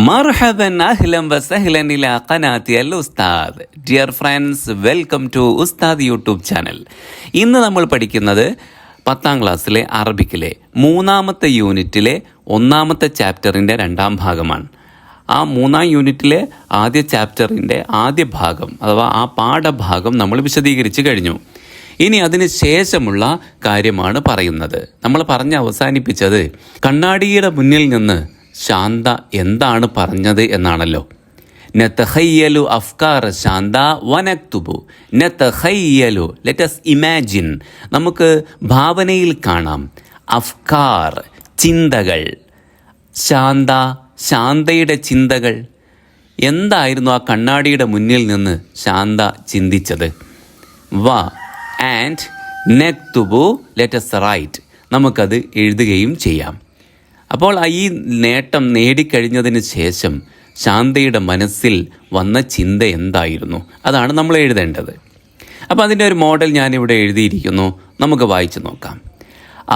Marhaban, ahlan wa sahlan ila qanati al-Ustad. Dear friends, welcome to Ustad YouTube channel. ഇന്ന് നമ്മൾ പഠിക്കുന്നത് 10ാം ക്ലാസ്സിലെ അറബിക്കിലെ 3ാമത്തെ യൂണിറ്റിലെ 1ാമത്തെ ചാപ്റ്ററിൻ്റെ 2ാം ഭാഗമാണ്. ആ 3ാം യൂണിറ്റിലെ ആദ്യ ചാപ്റ്ററിൻ്റെ ആദ്യ ഭാഗം അഥവാ ആ പാഠഭാഗം നമ്മൾ വിശദീകരിച്ച് കഴിഞ്ഞു. ഇനി അതിന് ശേഷമുള്ള കാര്യമാണ് പറയുന്നത്. നമ്മൾ പറഞ്ഞ് അവസാനിപ്പിച്ചത് കണ്ണാടിയുടെ മുന്നിൽ നിന്ന് ശാന്ത എന്താണ് പറഞ്ഞത് എന്നാണല്ലോ. നതഖയ്യലു അഫ്കാർ ശാന്ത വനക്തുബു. നതഖയ്യലു, ലെറ്റ് us ഇമാജിൻ, നമുക്ക് ഭാവനയിൽ കാണാം. അഫ്കാർ, ചിന്തകൾ. ശാന്ത, ശാന്തയുടെ ചിന്തകൾ. എന്തായിരുന്നു ആ കണ്ണാടിയുടെ മുന്നിൽ നിന്ന് ശാന്ത ചിന്തിച്ചത്? ആൻഡ് നക്തുബു, ലെറ്റ് us റൈറ്റ്, നമുക്കത് എഴുതുകയും ചെയ്യാം. അപ്പോൾ ഈ നേട്ടം നേടിക്കഴിഞ്ഞതിന് ശേഷം ശാന്തയുടെ മനസ്സിൽ വന്ന ചിന്ത എന്തായിരുന്നു? അതാണ് നമ്മൾ എഴുതേണ്ടത്. അപ്പോൾ അതിൻ്റെ ഒരു മോഡൽ ഞാനിവിടെ എഴുതിയിരിക്കുന്നു. നമുക്ക് വായിച്ചു നോക്കാം.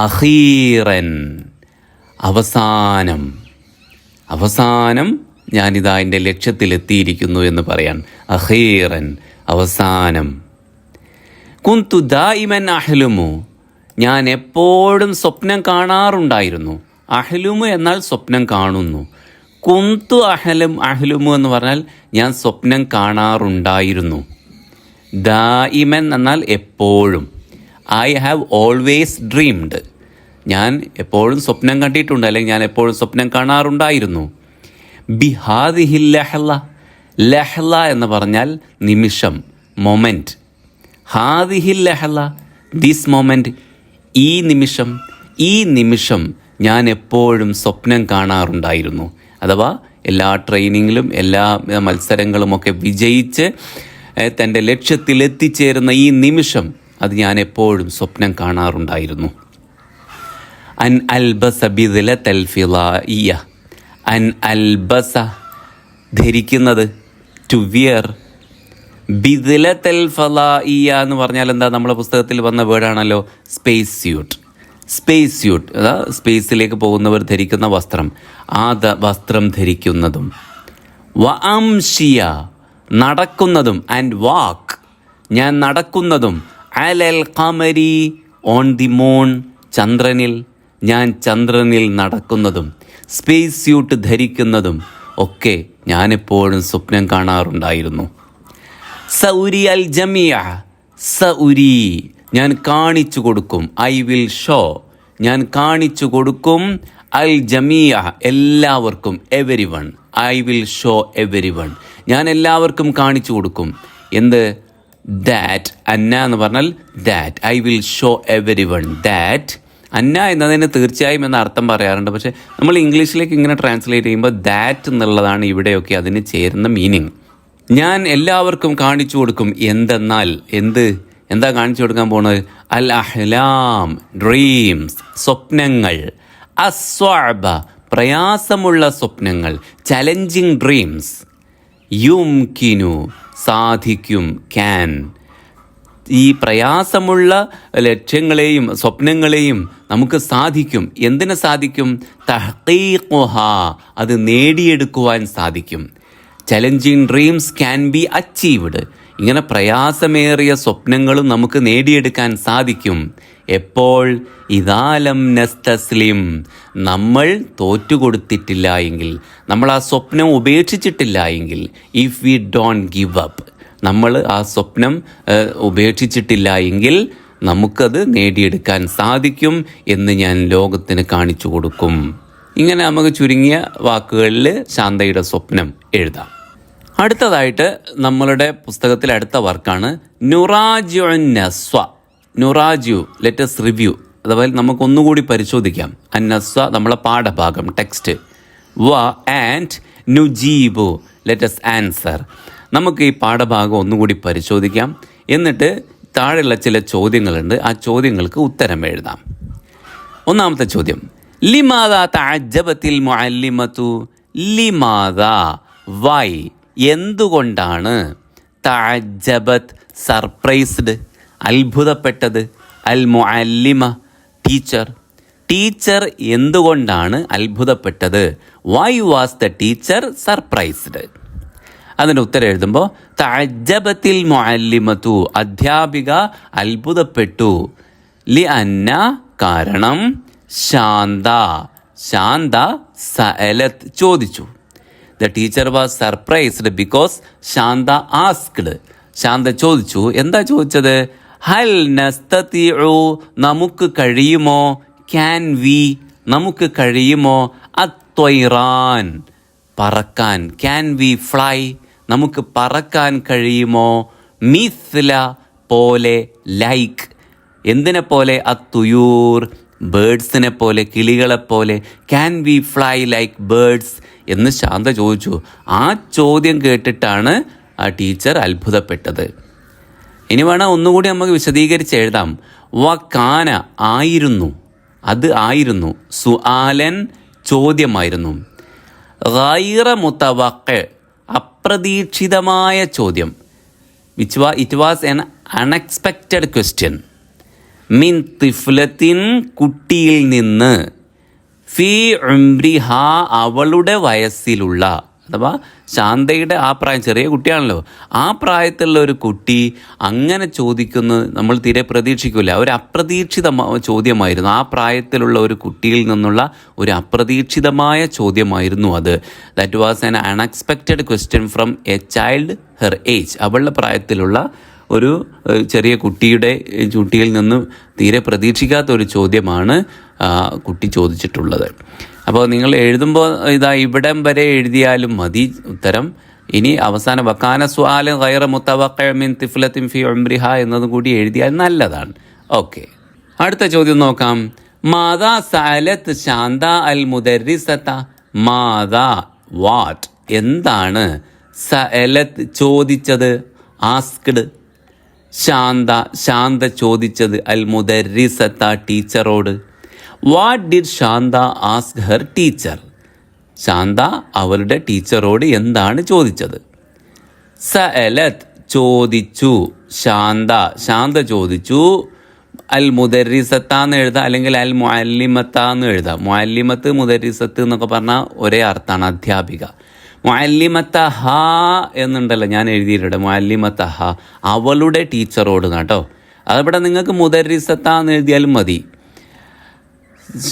അഖീറൻ, അവസാനം. അവസാനം ഞാനിതാ എൻ്റെ ലക്ഷ്യത്തിലെത്തിയിരിക്കുന്നു എന്ന് പറയാൻ. അഖീറൻ, അവസാനം. കുന്തു ദായിമൻ അഹ്ലുമു, ഞാൻ എപ്പോഴും സ്വപ്നം കാണാറുണ്ടായിരുന്നു. അഹ്ലുമു എന്നാൽ സ്വപ്നം കാണുന്നു. കുന്തു അഹ്ലുമു എന്ന് പറഞ്ഞാൽ ഞാൻ സ്വപ്നം കാണാറുണ്ടായിരുന്നു. ദായിമൻ എന്നാൽ എപ്പോഴും. ഐ ഹാവ് ഓൾവേസ് ഡ്രീംഡ്, ഞാൻ എപ്പോഴും സ്വപ്നം കണ്ടിട്ടുണ്ട്, അല്ലെങ്കിൽ ഞാൻ എപ്പോഴും സ്വപ്നം കാണാറുണ്ടായിരുന്നു. ബിഹാദിഹിൽ ലഹ്ല, ലഹ്ല എന്ന് പറഞ്ഞാൽ നിമിഷം, മൊമെൻറ്റ്. ഹാദിഹിൽ ലഹ്ല, ദിസ് മൊമെൻറ്റ്, ഈ നിമിഷം, ഈ നിമിഷം ഞാൻ എപ്പോഴും സ്വപ്നം കാണാറുണ്ടായിരുന്നു. അഥവാ എല്ലാ ട്രെയിനിങ്ങിലും എല്ലാ മത്സരങ്ങളുമൊക്കെ വിജയിച്ച് തൻ്റെ ലക്ഷ്യത്തിൽ എത്തിച്ചേരുന്ന ഈ നിമിഷം, അത് ഞാൻ എപ്പോഴും സ്വപ്നം കാണാറുണ്ടായിരുന്നു. അൻ അൽബസ ബിദ്ലതൽ ഫിളായിയ, അൻ അൽബസ ധരിക്കുന്നത്, ടു വിയർ. ബിദ്ലതൽ ഫളായിയ എന്ന് പറഞ്ഞാൽ എന്താ? നമ്മുടെ പുസ്തകത്തിൽ വന്ന വേർഡാണല്ലോ സ്പേസ് സ്യൂട്ട്. സ്പേസ് സ്യൂട്ട്, അതായത് സ്പേസിലേക്ക് പോകുന്നവർ ധരിക്കുന്ന വസ്ത്രം. ആ വസ്ത്രം ധരിക്കുന്നതും. വഅംഷിയ, നടക്കുന്നതും. ആൻഡ് വാക്ക്, ഞാൻ നടക്കുന്നതും. അലൽ ഖമരി, ഓൺ ദി മൂൺ, ചന്ദ്രനിൽ, ഞാൻ ചന്ദ്രനിൽ നടക്കുന്നതും. സ്പേസ് സ്യൂട്ട് ധരിക്കുന്നതും ഒക്കെ ഞാനെപ്പോഴും സ്വപ്നം കാണാറുണ്ടായിരുന്നു. സൗരി അൽ ജമിയ, സൗരി, ഞാൻ കാണിച്ചു കൊടുക്കും. ഐ വിൽ ഷോ, ഞാൻ കാണിച്ചു കൊടുക്കും. അൽ ജമിയ, എല്ലാവർക്കും. Everyone, I will show everyone, ഞാൻ എല്ലാവർക്കും കാണിച്ചു കൊടുക്കും. എന്ത്? ദാറ്റ്, അന്ന എന്ന് പറഞ്ഞാൽ that. I will show everyone that. അന്ന എന്നതിന് തീർച്ചയായും എന്ന അർത്ഥം പറയാറുണ്ട്. പക്ഷേ നമ്മൾ ഇംഗ്ലീഷിലേക്ക് ഇങ്ങനെ ട്രാൻസ്ലേറ്റ് ചെയ്യുമ്പോൾ ദാറ്റ് എന്നുള്ളതാണ് ഇവിടെയൊക്കെ അതിന് ചേരുന്ന മീനിങ്. ഞാൻ എല്ലാവർക്കും കാണിച്ചു കൊടുക്കും. എന്തെന്നാൽ എന്താ കാണിച്ചു കൊടുക്കാൻ പോകുന്നത്? അൽ അഹ്ലാം, ഡ്രീംസ്, സ്വപ്നങ്ങൾ. അസ്വഅബ, പ്രയാസമുള്ള സ്വപ്നങ്ങൾ, ചലഞ്ചിങ് ഡ്രീംസ്. യുംകിനു, സാധിക്കും, ക്യാൻ. ഈ പ്രയാസമുള്ള ലക്ഷ്യങ്ങളെയും സ്വപ്നങ്ങളെയും നമുക്ക് സാധിക്കും. എന്തിനു സാധിക്കും? തഹ്ഖീഖുഹ, അത് നേടിയെടുക്കുവാൻ സാധിക്കും. Challenging dreams can be achieved. ഇങ്ങനെ പ്രയാസമേറിയ സ്വപ്നങ്ങളും നമുക്ക് നേടിയെടുക്കാൻ സാധിക്കും. എപ്പോൾ? ഇദാലം നസ്തസ്ലിം, നമ്മൾ തോറ്റുകൊടുത്തിട്ടില്ല എങ്കിൽ, നമ്മൾ ആ സ്വപ്നം ഉപേക്ഷിച്ചിട്ടില്ല എങ്കിൽ. If we don't give up, നമ്മൾ ആ സ്വപ്നം ഉപേക്ഷിച്ചിട്ടില്ല എങ്കിൽ നമുക്കത് നേടിയെടുക്കാൻ സാധിക്കും എന്ന് ഞാൻ ലോകത്തിന് കാണിച്ചു കൊടുക്കും. ഇങ്ങനെ നമുക്ക് ചുരുങ്ങിയ വാക്കുകളിൽ ശാന്തയുടെ സ്വപ്നം എഴുതാം. അടുത്തതായിട്ട് നമ്മളുടെ പുസ്തകത്തിലെ അടുത്ത വർക്കാണ് നുറാജു നസ്വ. നുറാജു, ലെറ്റ് us റിവ്യൂ, അഥവാ നമുക്കൊന്നുകൂടി പരിശോധിക്കാം. അന്നസ്വ നമ്മളെ പാഠഭാഗം, ടെക്സ്റ്റ്. ആൻഡ് നുജീബു, ലെറ്റ് us ആൻസർ. നമുക്ക് ഈ പാഠഭാഗം ഒന്നുകൂടി പരിശോധിക്കാം. എന്നിട്ട് താഴെയുള്ള ചില ചോദ്യങ്ങളുണ്ട്. ആ ചോദ്യങ്ങൾക്ക് ഉത്തരം എഴുതാം. ഒന്നാമത്തെ ചോദ്യം, ലിമാദാ തഅജ്ജബത്തിൽ മുഅല്ലിമതു. ലിമാദാ, വൈ, എന്തുകൊണ്ടാണ്. തഅജ്ജബത്, സർപ്രൈസ്ഡ്, അത്ഭുതപ്പെട്ടത്. അൽ മുഅല്ലിമ, ടീച്ചർ. ടീച്ചർ എന്തുകൊണ്ടാണ് അത്ഭുതപ്പെട്ടത്? Why was the teacher surprised? അതിന് ഉത്തരം എഴുതുമ്പോൾ തഅജ്ജബത്തിൽ മുഅല്ലിമതു, അധ്യാപിക അത്ഭുതപ്പെട്ടു. ലി അന്ന, കാരണം, ശാന്ത സഅലത്ത് ചോദിച്ചു. The teacher was surprised because Shanta asked, Shanta ചോദിച്ചു. എന്താ ചോദിച്ചത്? ഹൽ നസ്തതിഉ, നമുക്ക് കഴിയുമോ? ക്യാൻ വി, നമുക്ക് കഴിയുമോ? അത്വൈറാൻ, പറക്കാൻ. ക്യാൻ വി ഫ്ലൈ, നമുക്ക് പറക്കാൻ കഴിയുമോ? മിസ്ല, പോലെ, ലൈക്ക്. എന്തിനെ പോലെ? അത്തുയൂർ, ബേഡ്സിനെ പോലെ, കിളികളെപ്പോലെ. Can we fly like birds എന്ന് ശാന്ത ചോദിച്ചു. ആ ചോദ്യം കേട്ടിട്ടാണ് ആ ടീച്ചർ അത്ഭുതപ്പെട്ടത്. ഇനി വേണം ഒന്നുകൂടി നമുക്ക് വിശദീകരിച്ച് എഴുതാം. വകാന, ആയിരുന്നു, അത് ആയിരുന്നു. സുആലൻ, ചോദ്യമായിരുന്നു. ഗൈറ മുതവഖ്, അപ്രതീക്ഷിതമായ ചോദ്യം. It was an unexpected question. മിൻ തിഫ്ലത്തിൻ, കുട്ടിയിൽ നിന്ന്. ഫി ഉംരിഹ, അവളുടെ വയസ്സിലുള്ള, അഥവാ ശാന്തയുടെ ആ പ്രായം, ചെറിയ കുട്ടിയാണല്ലോ, ആ പ്രായത്തിലുള്ള ഒരു കുട്ടി അങ്ങനെ ചോദിക്കുന്നത് നമ്മൾ തീരെ പ്രതീക്ഷിക്കില്ല. ഒരു അപ്രതീക്ഷിത ചോദ്യമായിരുന്നു. ആ പ്രായത്തിലുള്ള ഒരു കുട്ടിയിൽ നിന്നുള്ള ഒരു അപ്രതീക്ഷിതമായ ചോദ്യമായിരുന്നു അത്. That was an unexpected question from A child her age. അവളുടെ പ്രായത്തിലുള്ള ഒരു ചെറിയ കുട്ടിയിൽ നിന്ന് തീരെ പ്രതീക്ഷിക്കാത്ത ഒരു ചോദ്യമാണ് കുട്ടി ചോദിച്ചിട്ടുള്ളത്. അപ്പോൾ നിങ്ങൾ എഴുതുമ്പോൾ ഇവിടം വരെ എഴുതിയാലും മതി ഉത്തരം. ഇനി അവസാനം വക്കാന സുആല ഗൈറ മുതവഖ് മിൻ തിഫ്ലത്തിൻ ഫി ഉംരിഹ എന്നതും കൂടി എഴുതിയാൽ നല്ലതാണ്. ഓക്കെ, അടുത്ത ചോദ്യം നോക്കാം. മാദാ സഅലത്ത് ശാന്ത അൽ മുദർരിസത. മാദാ, വാട്ട്, എന്താണ്. സഅലത്ത്, ചോദിച്ചത്. ആസ്ക്ഡ്, ശാന്ത ചോദിച്ചത്. അൽ മുദർരിസത, ടീച്ചറോട്. What did Shanta ask her teacher. Shanta അവളുടെ ടീച്ചറോട് എന്താണ് ചോദിച്ചത്? സഅലത്ത്, ചോദിച്ചു. ശാന്ത ചോദിച്ചു. അൽ മുദർരിസത്ത എന്ന് എഴുതാം, അല്ലെങ്കിൽ അൽ മുഅല്ലിമത്ത എന്ന് എഴുതാം. മുഅല്ലിമത്ത്, മുദർരിസത്ത് എന്നൊക്കെ പറഞ്ഞാൽ ഒരേ അർത്ഥമാണ്, അധ്യാപിക. മുഅല്ലിമത്ത ഹ എന്നുണ്ടല്ലോ, ഞാൻ എഴുതിയിട്ടുണ്ട്. മുഅല്ലിമത്ത ഹ, അവളുടെ ടീച്ചറോട് കേട്ടോ. അതിവിടെ നിങ്ങൾക്ക് മുദർരിസത്ത എന്ന് എഴുതിയാലും മതി.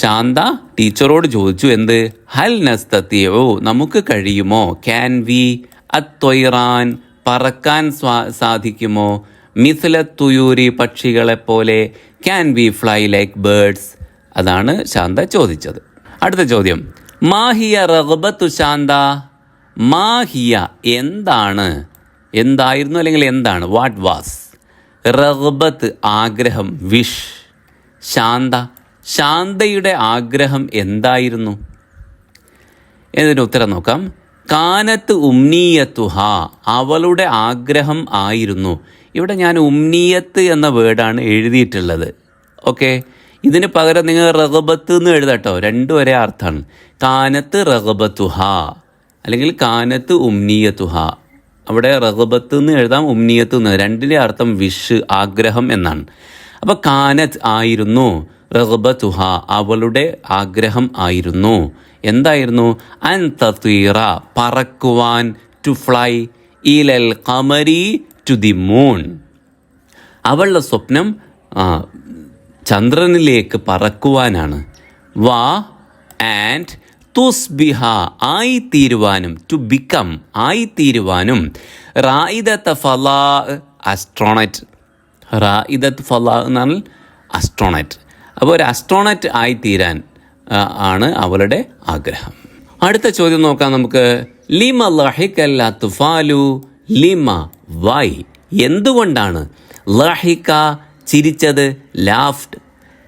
ശാന്ത ടീച്ചറോട് ചോദിച്ചു, എന്ത്? ഹൽ നസ്തതിഉ, നമുക്ക് കഴിയുമോ? ക്യാൻ വി അത്വൈറാൻ, പറക്കാൻ സാധിക്കുമോ? മിസ്ല തുയൂരി, പക്ഷികളെപ്പോലെ. Can we fly like birds, അതാണ് ശാന്ത ചോദിച്ചത്. അടുത്ത ചോദ്യം. മാഹിയ റഗ്ബത്തു ശാന്ത. മാഹിയ, എന്താണ്, എന്തായിരുന്നു, അല്ലെങ്കിൽ എന്താണ്. What was. റഗ്ബത്ത്, ആഗ്രഹം, വിഷ്. ശാന്തയുടെ ആഗ്രഹം എന്തായിരുന്നു? എന്നതിന് ഉത്തരം നോക്കാം. കാനത്ത് ഉംനീയത്തുഹ, അവളുടെ ആഗ്രഹം ആയിരുന്നു. ഇവിടെ ഞാൻ ഉംനീയത്ത് എന്ന വേർഡാണ് എഴുതിയിട്ടുള്ളത്. ഓക്കെ, ഇതിന് പകരം നിങ്ങൾ റഗ്ബത്ത് എന്ന് എഴുതാട്ടോ, രണ്ടും ഒരേ അർത്ഥമാണ്. കാനത്ത് റഗ്ബത്തുഹ അല്ലെങ്കിൽ കാനത്ത് ഉംനീയത്തുഹ. അവിടെ റഗ്ബത്ത് എന്ന് എഴുതാം, ഉംനീയത്ത് എന്ന്. രണ്ടിൻ്റെ അർത്ഥം വിഷ്, ആഗ്രഹം എന്നാണ്. അപ്പോൾ കാനത്ത് ആയിരുന്നു, റഗ്ബത്തുഹ അവളുടെ ആഗ്രഹം ആയിരുന്നു. എന്തായിരുന്നു? അൻ തതീറ, പറക്കുവാൻ. To fly. ഇലൽ ഖമരി, ടു ദി മൂൺ. അവളുടെ സ്വപ്നം ചന്ദ്രനിലേക്ക് പറക്കുവാനാണ്. വാ ആൻഡ് തുസ്ബിഹ, ആയിത്തീരുവാനും. ടു ബിക്കം, ആയിത്തീരുവാനും. റായിദത്ത് ഫലാ, അസ്ട്രോണറ്റ്. റായിദത്ത് ഫലാ എന്നാൽ അസ്ട്രോണറ്റ്. അപ്പോൾ ഒരു അസ്ട്രോണറ്റ് ആയിത്തീരാൻ ആണ് അവളുടെ ആഗ്രഹം. അടുത്ത ചോദ്യം നോക്കാം നമുക്ക്. ലിമ ലഹിക്കൽ അത്ഫാലു. ലിമ, വൈ, എന്തുകൊണ്ടാണ്. ലഹിക, ചിരിച്ചത്. ലാഫ്ഡ്.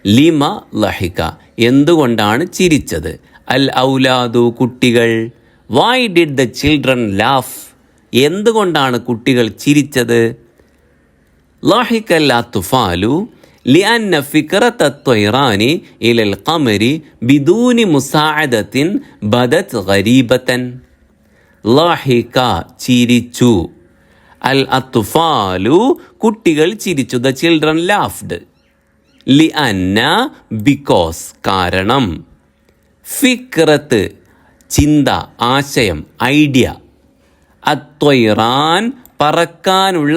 ലിമ ലഹിക, എന്തുകൊണ്ടാണ് ചിരിച്ചത്. അൽ ഔലാദു, കുട്ടികൾ. Why did the children laugh, എന്തുകൊണ്ടാണ് കുട്ടികൾ ചിരിച്ചത്. ലഹിക്കൽ അത്ഫാലു لأن فكرة الطيران إلى القمر بدون مساعدة بدت غريبة. لاحق, ചിരിച്ചു. അൽ അത്ഫാലു, കുട്ടികൾ ചിരിച്ചു. The children laughed. ലി അന്ന ബിക്കോസ് കാരണം, ഫിക്രത്ത് ചിന്ത, ആശയം, ഐഡിയ, അത്വൈറാൻ പറക്കാനുള്ള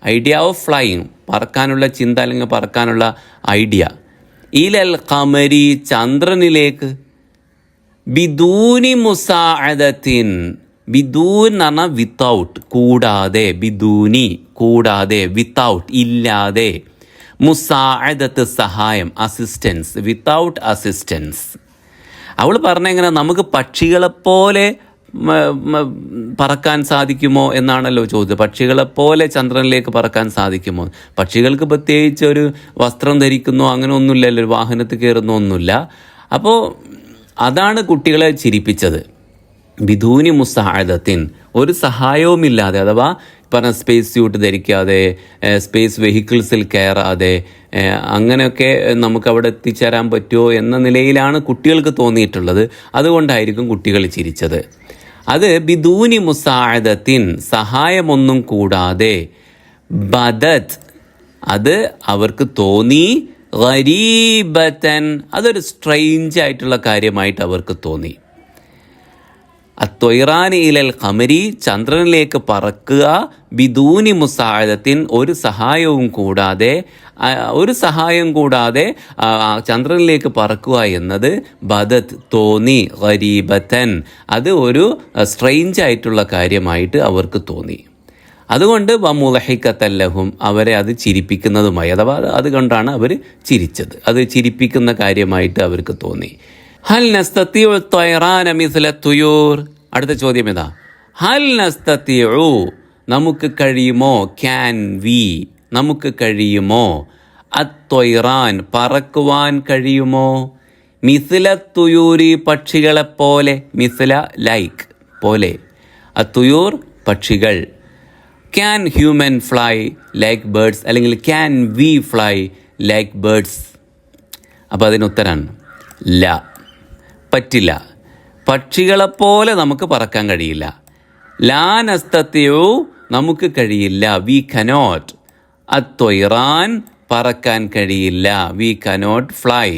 ഐഡിയ ഓഫ് ഫ്ലൈയിങ്, പറക്കാനുള്ള ചിന്ത അല്ലെങ്കിൽ പറക്കാനുള്ള ഐഡിയ, ഇലൽ ഖമരി ചന്ദ്രനിലേക്ക്, ബിദൂനി മുസാഅദത്തിൻ, ബിദൂൻ എന്ന് പറഞ്ഞാൽ വിത്തൗട്ട് കൂടാതെ, ബിദൂനി കൂടാതെ, വിത്തൗട്ട് ഇല്ലാതെ, മുസാഅദത്ത് സഹായം, അസിസ്റ്റൻസ്, വിത്തൗട്ട് അസിസ്റ്റൻസ്. അവൾ പറഞ്ഞെങ്ങനെ നമുക്ക് പക്ഷികളെപ്പോലെ പറക്കാൻ സാധിക്കുമോ എന്നാണല്ലോ ചോദ്യം. പക്ഷികളെപ്പോലെ ചന്ദ്രനിലേക്ക് പറക്കാൻ സാധിക്കുമോ? പക്ഷികൾക്ക് പ്രത്യേകിച്ച് ഒരു വസ്ത്രം ധരിക്കുന്നോ അങ്ങനെ ഒന്നുമില്ലല്ലോ, ഒരു വാഹനത്തിൽ കയറുന്നോ ഒന്നുമില്ല. അപ്പോൾ അതാണ് കുട്ടികളെ ചിരിപ്പിച്ചത്. ബിദൂനി മുസാഅദത്തിൻ, ഒരു സഹായവുമില്ലാതെ, അഥവാ പറഞ്ഞ സ്പേസ് സ്യൂട്ട് ധരിക്കാതെ, സ്പേസ് വെഹിക്കിൾസിൽ കയറാതെ, അങ്ങനെയൊക്കെ നമുക്ക് അവിടെ എത്തിച്ചേരാൻ പറ്റുമോ എന്ന നിലയിലാണ് കുട്ടികൾക്ക് തോന്നിയിട്ടുള്ളത്. അതുകൊണ്ടായിരിക്കും കുട്ടികൾ ചിരിച്ചത്. അത് ബിദൂനി മുസാഅദത്തിൻ, സഹായമൊന്നും കൂടാതെ, ബദത് അത് അവർക്ക് തോന്നി, ഗരീബത്തൻ അതൊരു സ്ട്രെയിഞ്ച് ആയിട്ടുള്ള കാര്യമായിട്ട് അവർക്ക് തോന്നി. അത്വൈറാൻ ഇലൽ ഖമരി ചന്ദ്രനിലേക്ക് പറക്കുക, ബിദൂനി മുസാഅദത്തിൻ ഒരു സഹായം കൂടാതെ ചന്ദ്രനിലേക്ക് പറക്കുക എന്നത് ബദത് തോന്നി, ഗരീബത്തൻ അത് ഒരു സ്ട്രെയിഞ്ച് ആയിട്ടുള്ള കാര്യമായിട്ട് അവർക്ക് തോന്നി. അതുകൊണ്ട് വമുളഹിക്കത്തല്ലഹും അവരെ അത് ചിരിപ്പിക്കുന്നതുമായി, അഥവാ അതുകൊണ്ടാണ് അവർ ചിരിച്ചത്. അത് ചിരിപ്പിക്കുന്ന കാര്യമായിട്ട് അവർക്ക് തോന്നി. ഹൽ നസ്തത്തിഉ ത്വയ്റാന മിസ്ല തുയൂർ. അടുത്ത ചോദ്യം ഇതാ, ഹൽ നസ്തത്തിഉ നമുക്ക് കഴിയുമോ, ക്യാൻ വി നമുക്ക് കഴിയുമോ, അത്വയ്റാൻ പറക്കുവാൻ കഴിയുമോ, മിസ്ല തുയൂരി പക്ഷികളെപ്പോലെ, മിസ്ല ലൈക്ക് പോലെ, അത്തുയൂർ പക്ഷികൾ, can human fly like birds അല്ലെങ്കിൽ can we fly like birds. അപ്പോൾ അതിനുത്തരാണ് ല, പറ്റില്ല. പക്ഷികളെപ്പോലെ നമുക്ക് പറക്കാൻ കഴിയില്ല. ലാ നസ്തത്തിഉ നമുക്ക് കഴിയില്ല, വി കനോട്ട്. അത്വയ്റാൻ പറക്കാൻ കഴിയില്ല, വി കനോട്ട് ഫ്ലൈ.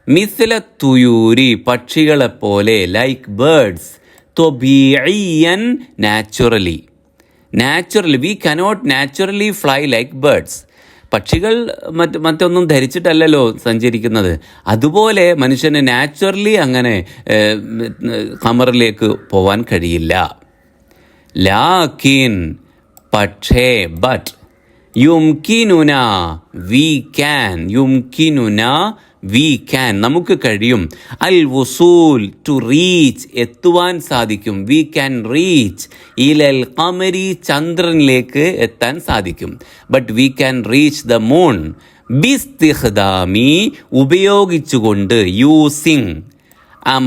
മിസ്ല തുയൂരി പക്ഷികളെപ്പോലെ, ലൈക്ക് ബേർഡ്സ്, ത്വബീഇയ്യൻ naturally we cannot naturally fly like birds. പക്ഷികൾ മറ്റൊന്നും ധരിച്ചിട്ടല്ലല്ലോ സഞ്ചരിക്കുന്നത്. അതുപോലെ മനുഷ്യന് നാച്ചുറലി അങ്ങനെ ഖമറിലേക്ക് പോവാൻ കഴിയില്ല. ലാകിൻ പക്ഷേ, ബട്ട്, യുംകിനുന വി ക്യാൻ, യുംകിനുന വി ക്യാൻ നമുക്ക് കഴിയും, അൽ വുസൂൽ ടു റീച്ച് എത്തുവാൻ സാധിക്കും, വി ക്യാൻ റീച്ച്, ഇലൽ ഖമരി ചന്ദ്രനിലേക്ക് എത്താൻ സാധിക്കും, but we can reach the moon ബിസ്തിഖ്ദാമി ഉപയോഗിച്ചുകൊണ്ട്, യൂസിങ്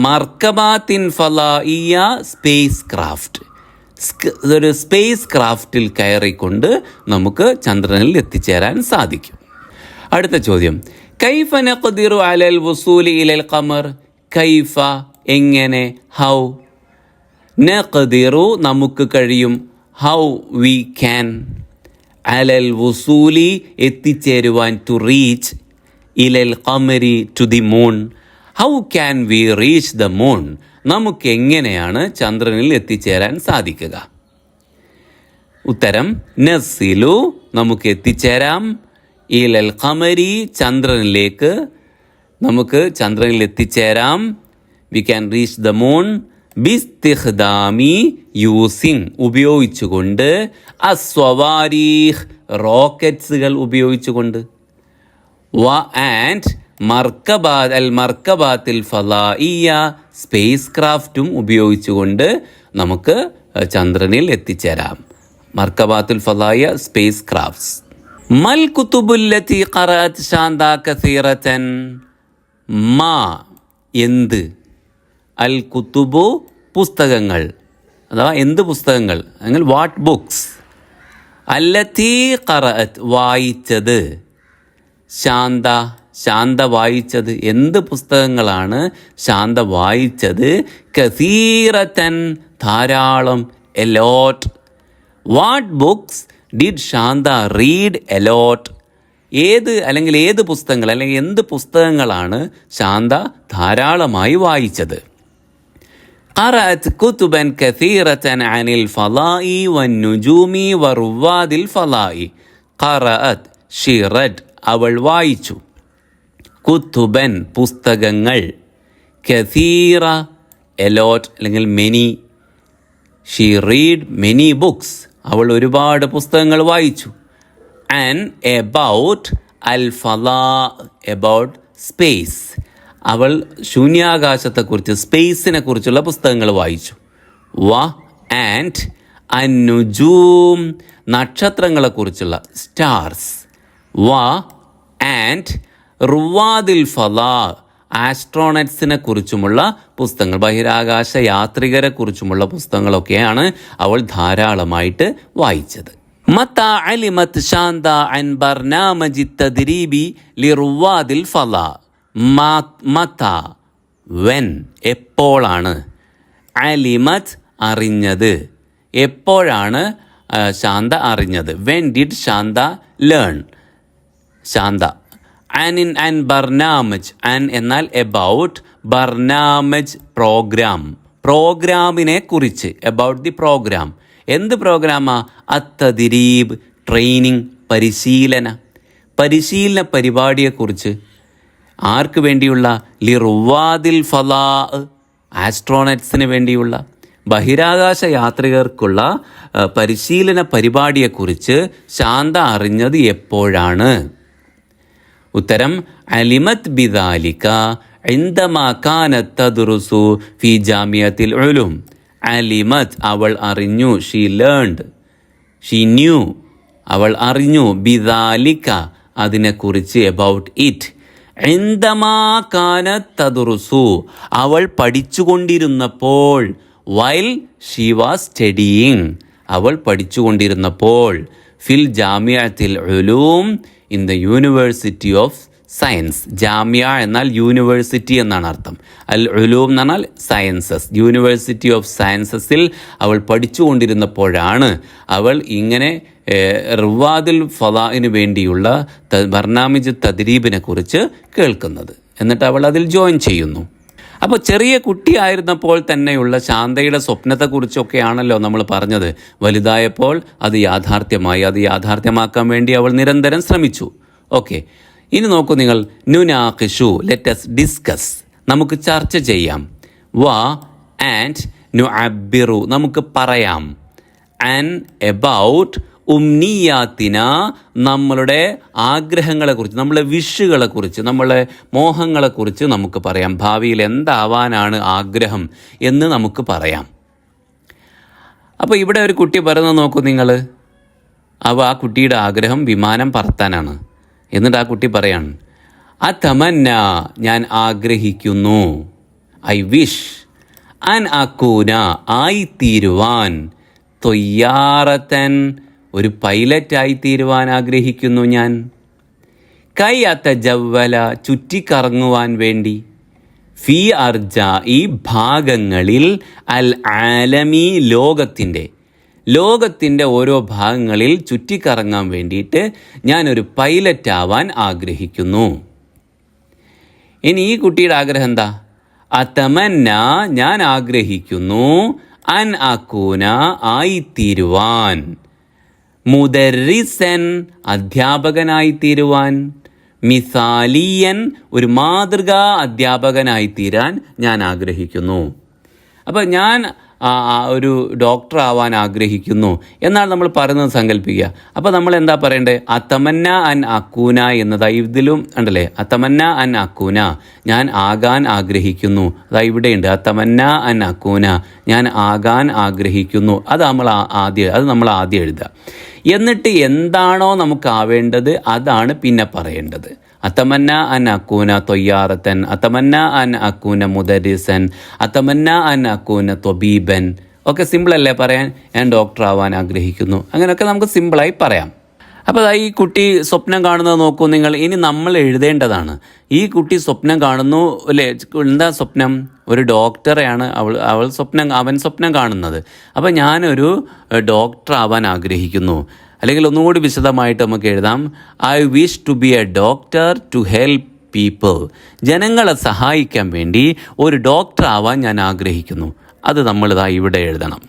മർക്കബാത്തിൻ ഫളായിയ സ്പേസ് ക്രാഫ്റ്റ്, ഒരു സ്പേസ് ക്രാഫ്റ്റിൽ കയറിക്കൊണ്ട് നമുക്ക് ചന്ദ്രനിൽ എത്തിച്ചേരാൻ സാധിക്കും. അടുത്ത ചോദ്യം, കൈഫ നഖ്ദിറു അലൽ വുസൂലി ഇലൽ ഖമർ, കൈഫ എങ്ങനെ, ഹൗ, നഖ്ദിറു നമുക്ക് കഴിയും, how we can, Alal വുസൂലി എത്തിച്ചേരുവാൻ, to reach, ഇലൽ ഖമരി to the moon, how can we reach the moon നമുക്ക് എങ്ങനെയാണ് ചന്ദ്രനിൽ എത്തിച്ചേരാൻ സാധിക്കുക? ഉത്തരം നസിലു നമുക്ക് എത്തിച്ചേരാം, ഇലൽ ഖമരി ചന്ദ്രനിലേക്ക് നമുക്ക് ചന്ദ്രനിൽ എത്തിച്ചേരാം, we can reach the moon ബിസ്തിഖ്ദാമി യൂസിങ് ഉപയോഗിച്ചുകൊണ്ട്, അസ്വവാരീഖ് റോക്കറ്റ്സുകൾ ഉപയോഗിച്ചുകൊണ്ട്, ആൻഡ് മർക്കബാത്തിൽ ഫളായിയ സ്പേസ് ക്രാഫ്റ്റും ഉപയോഗിച്ചുകൊണ്ട് നമുക്ക് ചന്ദ്രനിൽ എത്തിച്ചേരാം. മർക്കബാത്തുൽ ഫളായിയ സ്പേസ് ക്രാഫ്റ്റ്സ്. മൽ കുതുബുല്ലതി ഖറഅത് ശാന്ത കസീറതൻ, മാ എന്ത്, അൽ കുതുബു പുസ്തകങ്ങൾ, അഥവാ എന്ത് പുസ്തകങ്ങൾ, അല്ലെങ്കിൽ വാട്ട് ബുക്സ്, അല്ലതി ഖറഅത് വായിച്ചത്, ശാന്ത വായിച്ചത്, എന്ത് പുസ്തകങ്ങളാണ് ശാന്ത വായിച്ചത്, കസീറതൻ ധാരാളം, a lot. What books did Shanta read a lot, അല്ലെങ്കിൽ ഏത് പുസ്തകങ്ങൾ അല്ലെങ്കിൽ എന്ത് പുസ്തകങ്ങളാണ് ശാന്ത ധാരാളമായി വായിച്ചത്? قرأت كتبا كثيرة عن الفضاء والنجوم ورواد الفضاء. قرأت she read അവൾ വായിച്ചു. കുത്തുബൻ പുസ്തകങ്ങൾ, കഥീറ a lot അല്ലെങ്കിൽ many. she read many books അവൾ ഒരുപാട് പുസ്തകങ്ങൾ വായിച്ചു. and about al-fala about space അവൾ ശൂന്യാകാശത്തെക്കുറിച്ച് സ്പേസിനെ കുറിച്ചുള്ള പുസ്തകങ്ങൾ വായിച്ചു. ആൻഡ് അന്നുജൂം നക്ഷത്രങ്ങളെക്കുറിച്ചുള്ള സ്റ്റാർസ്. ആൻഡ് റുവാദിൽ ഫലാ ആസ്ട്രോണറ്റ്സിനെ കുറിച്ചുമുള്ള പുസ്തകങ്ങൾ, ബഹിരാകാശ യാത്രികരെ കുറിച്ചുമുള്ള പുസ്തകങ്ങളൊക്കെയാണ് അവൾ ധാരാളമായിട്ട് വായിച്ചത്. മത്താ അലിമത് ശാന്ത അൻ ബർനാമജി തദ്രീബി ലിറുവാദിൽ ഫലാ. മത വെൻ എപ്പോഴാണ്, അലിമത് അറിഞ്ഞത്, എപ്പോഴാണ് ശാന്ത അറിഞ്ഞത്. When did Shanta learn, Shanta. ആൻ ബർനാമജ്, ആൻ എന്നാൽ എബൌട്ട്, ബർനാമജ് പ്രോഗ്രാമിനെ കുറിച്ച്, എബൌട്ട് ദി പ്രോഗ്രാം. എന്ത് പ്രോഗ്രാമാ? അത്തദ്രീബ് ട്രെയിനിങ്, പരിശീലന പരിപാടിയെക്കുറിച്ച്. ആർക്ക് വേണ്ടിയുള്ള? ലിറുവാദിൽ ഫലാ ആസ്ട്രോണറ്റ്സിന് വേണ്ടിയുള്ള, ബഹിരാകാശ യാത്രികർക്കുള്ള പരിശീലന പരിപാടിയെക്കുറിച്ച് ശാന്ത അറിഞ്ഞത് എപ്പോഴാണ്? ഉത്തരം അലിമത് ബിദാലിക ഇൻദമാ കാനത് തദ്റുസു ഫി ജാമിയത്തിൽ ഉലൂം. അലിമത് അവൾ അറിഞ്ഞു, ഷീ ലേൺഡ്, ഷീ ന്യൂ അവൾ അറിഞ്ഞു, ബിദാലിക അതിനെക്കുറിച്ച്, എബൌട്ട് ഇറ്റ്. ഇൻദമാ കാനത് തദ്റുസു അവൾ പഠിച്ചുകൊണ്ടിരുന്നപ്പോൾ, വൈൽ ഷീ വാസ് സ്റ്റഡിയിങ് അവൾ പഠിച്ചുകൊണ്ടിരുന്നപ്പോൾ, ഫിൽ ജാമിയത്തിൽ ഉലൂം in the university of science. ജാമിയ എന്നാൽ യൂണിവേഴ്സിറ്റി എന്നാണ് അർത്ഥം. അൽ ഉലൂം എന്ന് പറഞ്ഞാൽ സയൻസസ്. യൂണിവേഴ്സിറ്റി ഓഫ് സയൻസസിൽ അവൾ പഠിച്ചുകൊണ്ടിരുന്നപ്പോഴാണ് അവൾ ഇങ്ങനെ റുവാദിൽ ഫലാഇന് വേണ്ടിയുള്ള ബർനാമിജ് തദ്രീബിനെ കുറിച്ച് കേൾക്കുന്നത്. എന്നിട്ട് അവൾ അതിൽ ജോയിൻ ചെയ്യുന്നു. അപ്പോൾ ചെറിയ കുട്ടിയായിരുന്നപ്പോൾ തന്നെയുള്ള ശാന്തയുടെ സ്വപ്നത്തെക്കുറിച്ചൊക്കെയാണല്ലോ നമ്മൾ പറഞ്ഞത്. വലുതായപ്പോൾ അത് യാഥാർത്ഥ്യമായി. അത് യാഥാർത്ഥ്യമാക്കാൻ വേണ്ടി അവൾ നിരന്തരം ശ്രമിച്ചു. ഓക്കെ, ഇനി നോക്കൂ നിങ്ങൾ. നുനാഖിഷു ലെറ്റസ് ഡിസ്കസ്, നമുക്ക് ചർച്ച ചെയ്യാം. ആൻഡ് നുഅബ്ബിറു നമുക്ക് പറയാം. ആൻഡ് എബൌട്ട് ഉംനിയാത്തിന നമ്മളുടെ ആഗ്രഹങ്ങളെക്കുറിച്ച്, നമ്മളെ വിഷുകളെക്കുറിച്ച്, നമ്മളെ മോഹങ്ങളെക്കുറിച്ച് നമുക്ക് പറയാം. ഭാവിയിൽ എന്താവാനാണ് ആഗ്രഹം എന്ന് നമുക്ക് പറയാം. അപ്പോൾ ഇവിടെ ഒരു കുട്ടി പറയുന്നത് നോക്കൂ നിങ്ങൾ. അപ്പോൾ ആ കുട്ടിയുടെ ആഗ്രഹം വിമാനം പറത്താനാണ്. എന്നിട്ട് ആ കുട്ടി പറയാണ്, അതമന്ന ഞാൻ ആഗ്രഹിക്കുന്നു, ഐ വിഷ്, അൻ അക്കൂന ആയിത്തീരുവാൻ, തൊയ്യാറത്തൻ ഒരു പൈലറ്റായി തീരുവാൻ ആഗ്രഹിക്കുന്നു ഞാൻ, കൈ അത്തജവ്വല ചുറ്റിക്കറങ്ങുവാൻ വേണ്ടി, ഫി അർജ ഈ ഭാഗങ്ങളിൽ, അൽ ആലമി ലോകത്തിൻ്റെ ഓരോ ഭാഗങ്ങളിൽ ചുറ്റിക്കറങ്ങാൻ വേണ്ടിയിട്ട് ഞാനൊരു പൈലറ്റാവാൻ ആഗ്രഹിക്കുന്നു. ഇനി ഈ കുട്ടിയുടെ ആഗ്രഹം എന്താ? അതമന്ന ഞാൻ ആഗ്രഹിക്കുന്നു, അൻ അക്കൂന ആയിത്തീരുവാൻ, മുദർരിസൻ അധ്യാപകനായിത്തീരുവാൻ, മിസാലിയൻ ഒരു മാതൃകാ അധ്യാപകനായിത്തീരാൻ ഞാൻ ആഗ്രഹിക്കുന്നു. അപ്പം ഞാൻ ഒരു ഡോക്ടർ ആവാൻ ആഗ്രഹിക്കുന്നു എന്നാൽ നമ്മൾ പറയുന്നത് സങ്കല്പിക്കുക. അപ്പോൾ നമ്മൾ എന്താ പറയണ്ടേ? അതമന്ന അൻ അക്കൂന എന്നതായി ഇതിലും ഉണ്ടല്ലേ. അതമന്ന അൻ അക്കൂന ഞാൻ ആകാൻ ആഗ്രഹിക്കുന്നു. അതായത് ഇവിടെയുണ്ട് അതമന്ന അൻ അക്കൂന ഞാൻ ആകാൻ ആഗ്രഹിക്കുന്നു. അത് നമ്മൾ ആദ്യം എഴുതുക. എന്നിട്ട് എന്താണോ നമുക്ക് ആവേണ്ടത് അതാണ് പിന്നെ പറയേണ്ടത്. അതമന്ന അൻ അക്കൂന തൊയ്യാറത്തൻ, അതമന്ന അൻ അക്കൂന മുദരിസൻ, അതമന്ന അൻ അക്കൂന തൊബീബൻ. ഒക്കെ സിമ്പിളല്ലേ പറയാൻ? ഞാൻ ഡോക്ടർ ആവാൻ ആഗ്രഹിക്കുന്നു. അങ്ങനെയൊക്കെ നമുക്ക് സിമ്പിളായി പറയാം. അപ്പോൾ ഈ കുട്ടി സ്വപ്നം കാണുന്നത് നോക്കൂ നിങ്ങൾ. ഇനി നമ്മൾ എഴുതേണ്ടതാണ്. ഈ കുട്ടി സ്വപ്നം കാണുന്നു അല്ലേ? എന്താ സ്വപ്നം? ഒരു ഡോക്ടറെയാണ് അവൻ സ്വപ്നം കാണുന്നത്. അപ്പോൾ ഞാനൊരു ഡോക്ടർ ആവാൻ ആഗ്രഹിക്കുന്നു. അല്ലെങ്കിൽ ഒന്നുകൂടി വിശദമായിട്ട് നമുക്ക് എഴുതാം, I wish to be a doctor to help people. ജനങ്ങളെ സഹായിക്കാൻ വേണ്ടി ഒരു ഡോക്ടർ ആവാൻ ഞാൻ ആഗ്രഹിക്കുന്നു. അത് നമ്മളിതാ ഇവിടെ എഴുതണം.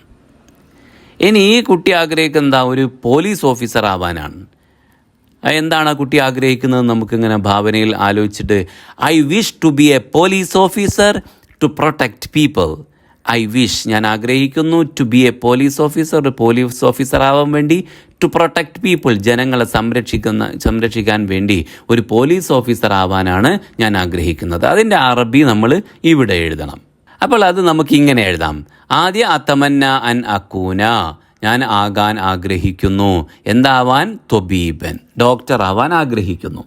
ഇനി ഈ കുട്ടി ആഗ്രഹിക്കുന്നത് ഒരു പോലീസ് ഓഫീസർ ആവാനാണ്. എന്താണ് ആ കുട്ടി ആഗ്രഹിക്കുന്നത് നമുക്കിങ്ങനെ ഭാവനയിൽ ആലോചിച്ചിട്ട്, I wish to be a police officer to protect people. I wish, ഞാൻ ആഗ്രഹിക്കുന്നു, to be a police officer, ഒരു പോലീസ് ഓഫീസർ ആവാൻ വേണ്ടി, ടു പ്രൊട്ടക്റ്റ് പീപ്പിൾ, ജനങ്ങളെ സംരക്ഷിക്കാൻ വേണ്ടി ഒരു പോലീസ് ഓഫീസർ ആവാനാണ് ഞാൻ ആഗ്രഹിക്കുന്നത്. അതിൻ്റെ അറബി നമ്മൾ ഇവിടെ എഴുതണം. അപ്പോൾ അത് നമുക്കിങ്ങനെ എഴുതാം. ആദ്യം അതമന്ന അൻ അക്കൂന, ഞാൻ ആകാൻ ആഗ്രഹിക്കുന്നു. എന്താവാൻ? ത്വബീബൻ, ഡോക്ടർ ആവാൻ ആഗ്രഹിക്കുന്നു.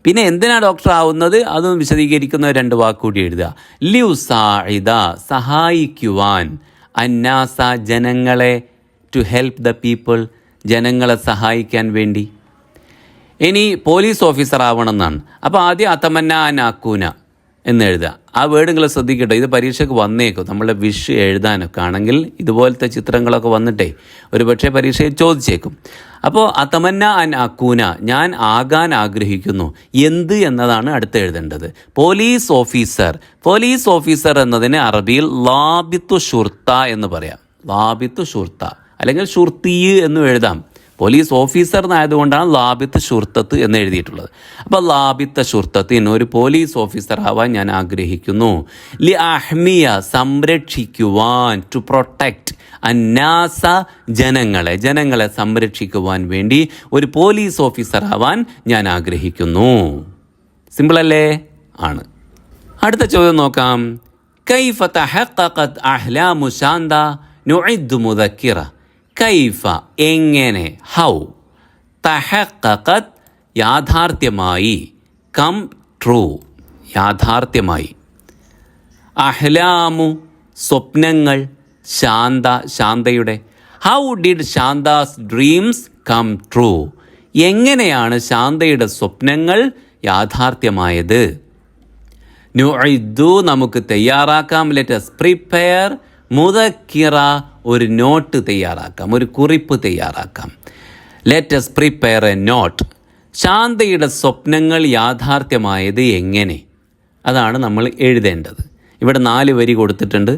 പിന്നെ എന്തിനാണ് ഡോക്ടർ ആവുന്നത് അതൊന്നും വിശദീകരിക്കുന്ന 2 വാക്കുകൂടി എഴുതുക. ലിയുസാഇദ, സഹായിക്കുവാൻ, അന്നാസ, ജനങ്ങളെ, ടു ഹെൽപ്പ് ദ പീപ്പിൾ, ജനങ്ങളെ സഹായിക്കാൻ വേണ്ടി. ഇനി പോലീസ് ഓഫീസർ ആവണം എന്നാണ്. അപ്പോൾ ആദ്യം അതമന്ന അൻ അക്കൂന എന്ന് എഴുതുക. ആ വേർഡ് നിങ്ങൾ ശ്രദ്ധിക്കട്ടെ, ഇത് പരീക്ഷയ്ക്ക് വന്നേക്കും. നമ്മളെ വിഷ് എഴുതാനൊക്കെ ആണെങ്കിൽ ഇതുപോലത്തെ ചിത്രങ്ങളൊക്കെ വന്നിട്ടേ ഒരുപക്ഷെ പരീക്ഷയിൽ ചോദിച്ചേക്കും. അപ്പോൾ അതമന്ന അൻ അക്കൂന, ഞാൻ ആകാൻ ആഗ്രഹിക്കുന്നു. എന്ത് എന്നതാണ് അടുത്ത് എഴുതേണ്ടത്. Police officer. പോലീസ് ഓഫീസർ എന്നതിന് അറബിയിൽ ലാബിത്തു ഷുർത്ത എന്ന് പറയാം. ലാബിത്തു ഷുർത്ത അല്ലെങ്കിൽ ഷുർത്തി എന്നും എഴുതാം. പോലീസ് ഓഫീസർ എന്നായതുകൊണ്ടാണ് ലാബിത്ത് ഷുർത്തത്ത് എന്ന് എഴുതിയിട്ടുള്ളത്. അപ്പോൾ ലാബിത്ത ഷുർത്തത്തിന്, ഒരു പോലീസ് ഓഫീസർ ആവാൻ ഞാൻ ആഗ്രഹിക്കുന്നു. ലി അഹ്മിയ, സംരക്ഷിക്കുവാൻ, ടു പ്രൊട്ടക്റ്റ്, അന്നാസ, ജനങ്ങളെ സംരക്ഷിക്കുവാൻ വേണ്ടി ഒരു പോലീസ് ഓഫീസർ ആവാൻ ഞാൻ ആഗ്രഹിക്കുന്നു. സിമ്പിൾ അല്ലേ? ആണ്. അടുത്ത ചോദ്യം നോക്കാം. കൈഫ തഹഖഖത് അഹ്ലാമു ശാന്ത നുഇദ്ദു മുദക്കിറ. കൈഫ, എങ്ങനെ, ഹൗ, തഹഖഖത്, യാഥാർത്ഥ്യമായി, കം ട്രൂ, യാഥാർത്ഥ്യമായി, അഹ്ലാമു, സ്വപ്നങ്ങൾ, ശാന്ത, ശാന്തയുടെ, how did Shanta's dreams come true, എങ്ങനെയാണ് ശാന്തയുടെ സ്വപ്നങ്ങൾ യാഥാർത്ഥ്യമായത്. നുഇദ്ദു, നമുക്ക് തയ്യാറാക്കാം, ലെറ്റസ് പ്രിപ്പയർ, മുദക്കിറ, ഒരു നോട്ട് തയ്യാറാക്കാം, ഒരു കുറിപ്പ് തയ്യാറാക്കാം. Let's prepare a note. ശാന്തയുടെ സ്വപ്നങ്ങൾ യാഥാർത്ഥ്യമായത് എങ്ങനെ, അതാണ് നമ്മൾ എഴുതേണ്ടത്. ഇവിടെ 4 വരി കൊടുത്തിട്ടുണ്ട്.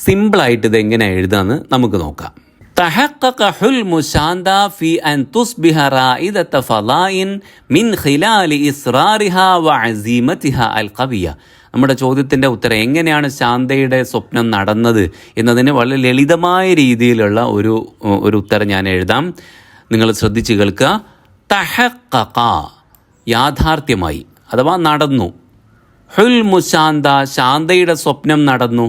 സിമ്പിളായിട്ട് ഇത് എങ്ങനെ എഴുതാമെന്ന് നമുക്ക് നോക്കാം. തഹഖഖ ഹുൽമു ശാന്ത ഫി അൻ തുസ്ബിഹ റായിദത ഫളായിൻ മിൻ ഖിലാലി ഇസ്റാറിഹ വഅസീമതിഹ അൽ ഖവിയ. നമ്മുടെ ചോദ്യത്തിൻ്റെ ഉത്തരം, എങ്ങനെയാണ് ശാന്തയുടെ സ്വപ്നം നടന്നത് എന്നതിന് വളരെ ലളിതമായ രീതിയിലുള്ള ഒരു ഉത്തരം ഞാൻ എഴുതാം. നിങ്ങൾ ശ്രദ്ധിച്ച് കേൾക്കുക. തഹഖഖ, യാഥാർത്ഥ്യമായി അഥവാ നടന്നു. ഹുൽമു ശാന്ത, ശാന്തയുടെ സ്വപ്നം നടന്നു.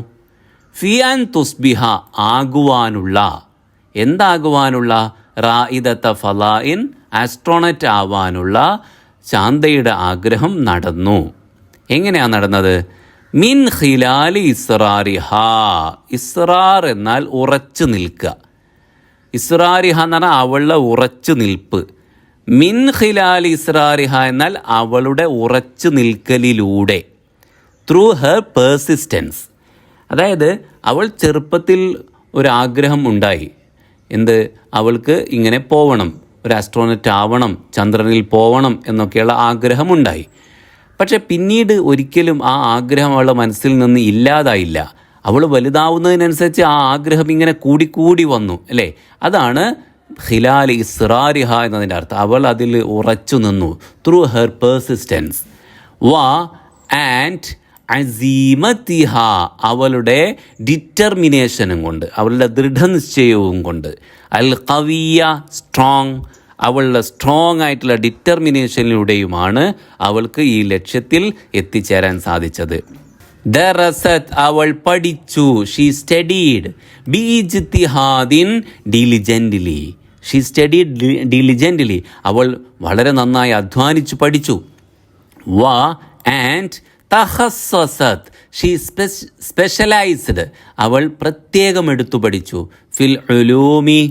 ഫി അൻ തുസ്ബിഹ, ആകുവാനുള്ള, എന്താകുവാനുള്ള, റായിദത്ത ഫളായിൻ, ആസ്ട്രോണറ്റ് ആവാനുള്ള ശാന്തയുടെ ആഗ്രഹം നടന്നു. എങ്ങനെയാണ് നടന്നത്? മിൻ ഖിലാലി ഇസ്റാറിഹ. ഇസ്റാർ എന്നാൽ ഉറച്ചു നിൽക്കുക. ഇസ്റാറിഹ എന്ന് പറഞ്ഞാൽ അവളുടെ ഉറച്ചു നിൽപ്പ്. മിൻ ഖിലാലി ഇസ്റാറിഹ എന്നാൽ അവളുടെ ഉറച്ചു നിൽക്കലിലൂടെ. ത്രൂ ഹെർ പേഴ്സിസ്റ്റൻസ്, അതായത് അവൾ ചെറുപ്പത്തിൽ ഒരാഗ്രഹം ഉണ്ടായി. എന്ത്? അവൾക്ക് ഇങ്ങനെ പോവണം, ഒരു ആസ്ട്രോണറ്റ് ആവണം, ചന്ദ്രനിൽ പോവണം എന്നൊക്കെയുള്ള ആഗ്രഹമുണ്ടായി. പക്ഷെ പിന്നീട് ഒരിക്കലും ആ ആഗ്രഹം അവളുടെ മനസ്സിൽ നിന്ന് ഇല്ലാതായില്ല. അവൾ വലുതാവുന്നതിനനുസരിച്ച് ആ ആഗ്രഹം ഇങ്ങനെ കൂടിക്കൂടി വന്നു, അല്ലേ? അതാണ് ഖിലാൽ ഇസ്റാരിഹ എന്നതിൻ്റെ അർത്ഥം. അവൾ അതിൽ ഉറച്ചു നിന്നു. Through her persistence. ആൻഡ് അസീമത്തിഹ, അവളുടെ ഡിറ്റർമിനേഷനും കൊണ്ട്, അവളുടെ ദൃഢനിശ്ചയവും കൊണ്ട്. അൽ ഖവിയ, സ്ട്രോങ്, അവളുടെ സ്ട്രോങ് ആയിട്ടുള്ള ഡിറ്റർമിനേഷനിലൂടെയുമാണ് അവൾക്ക് ഈ ലക്ഷ്യത്തിൽ എത്തിച്ചേരാൻ സാധിച്ചത്. ദറസത്, അവൾ പഠിച്ചു. She studied. ബിഇജ്തിഹാദിൻ, ഡിലിജൻ്റ്ലി. ഷീ സ്റ്റഡീഡ് ഡിലിജൻ്റ്ലി, അവൾ വളരെ നന്നായി അധ്വാനിച്ചു പഠിച്ചു. ആൻഡ് തഖസ്സസത്, ഷീ സ്പെഷ്യലൈസ്ഡ്, അവൾ പ്രത്യേകം എടുത്തു പഠിച്ചു. ഫിൽ ഉലൂമി,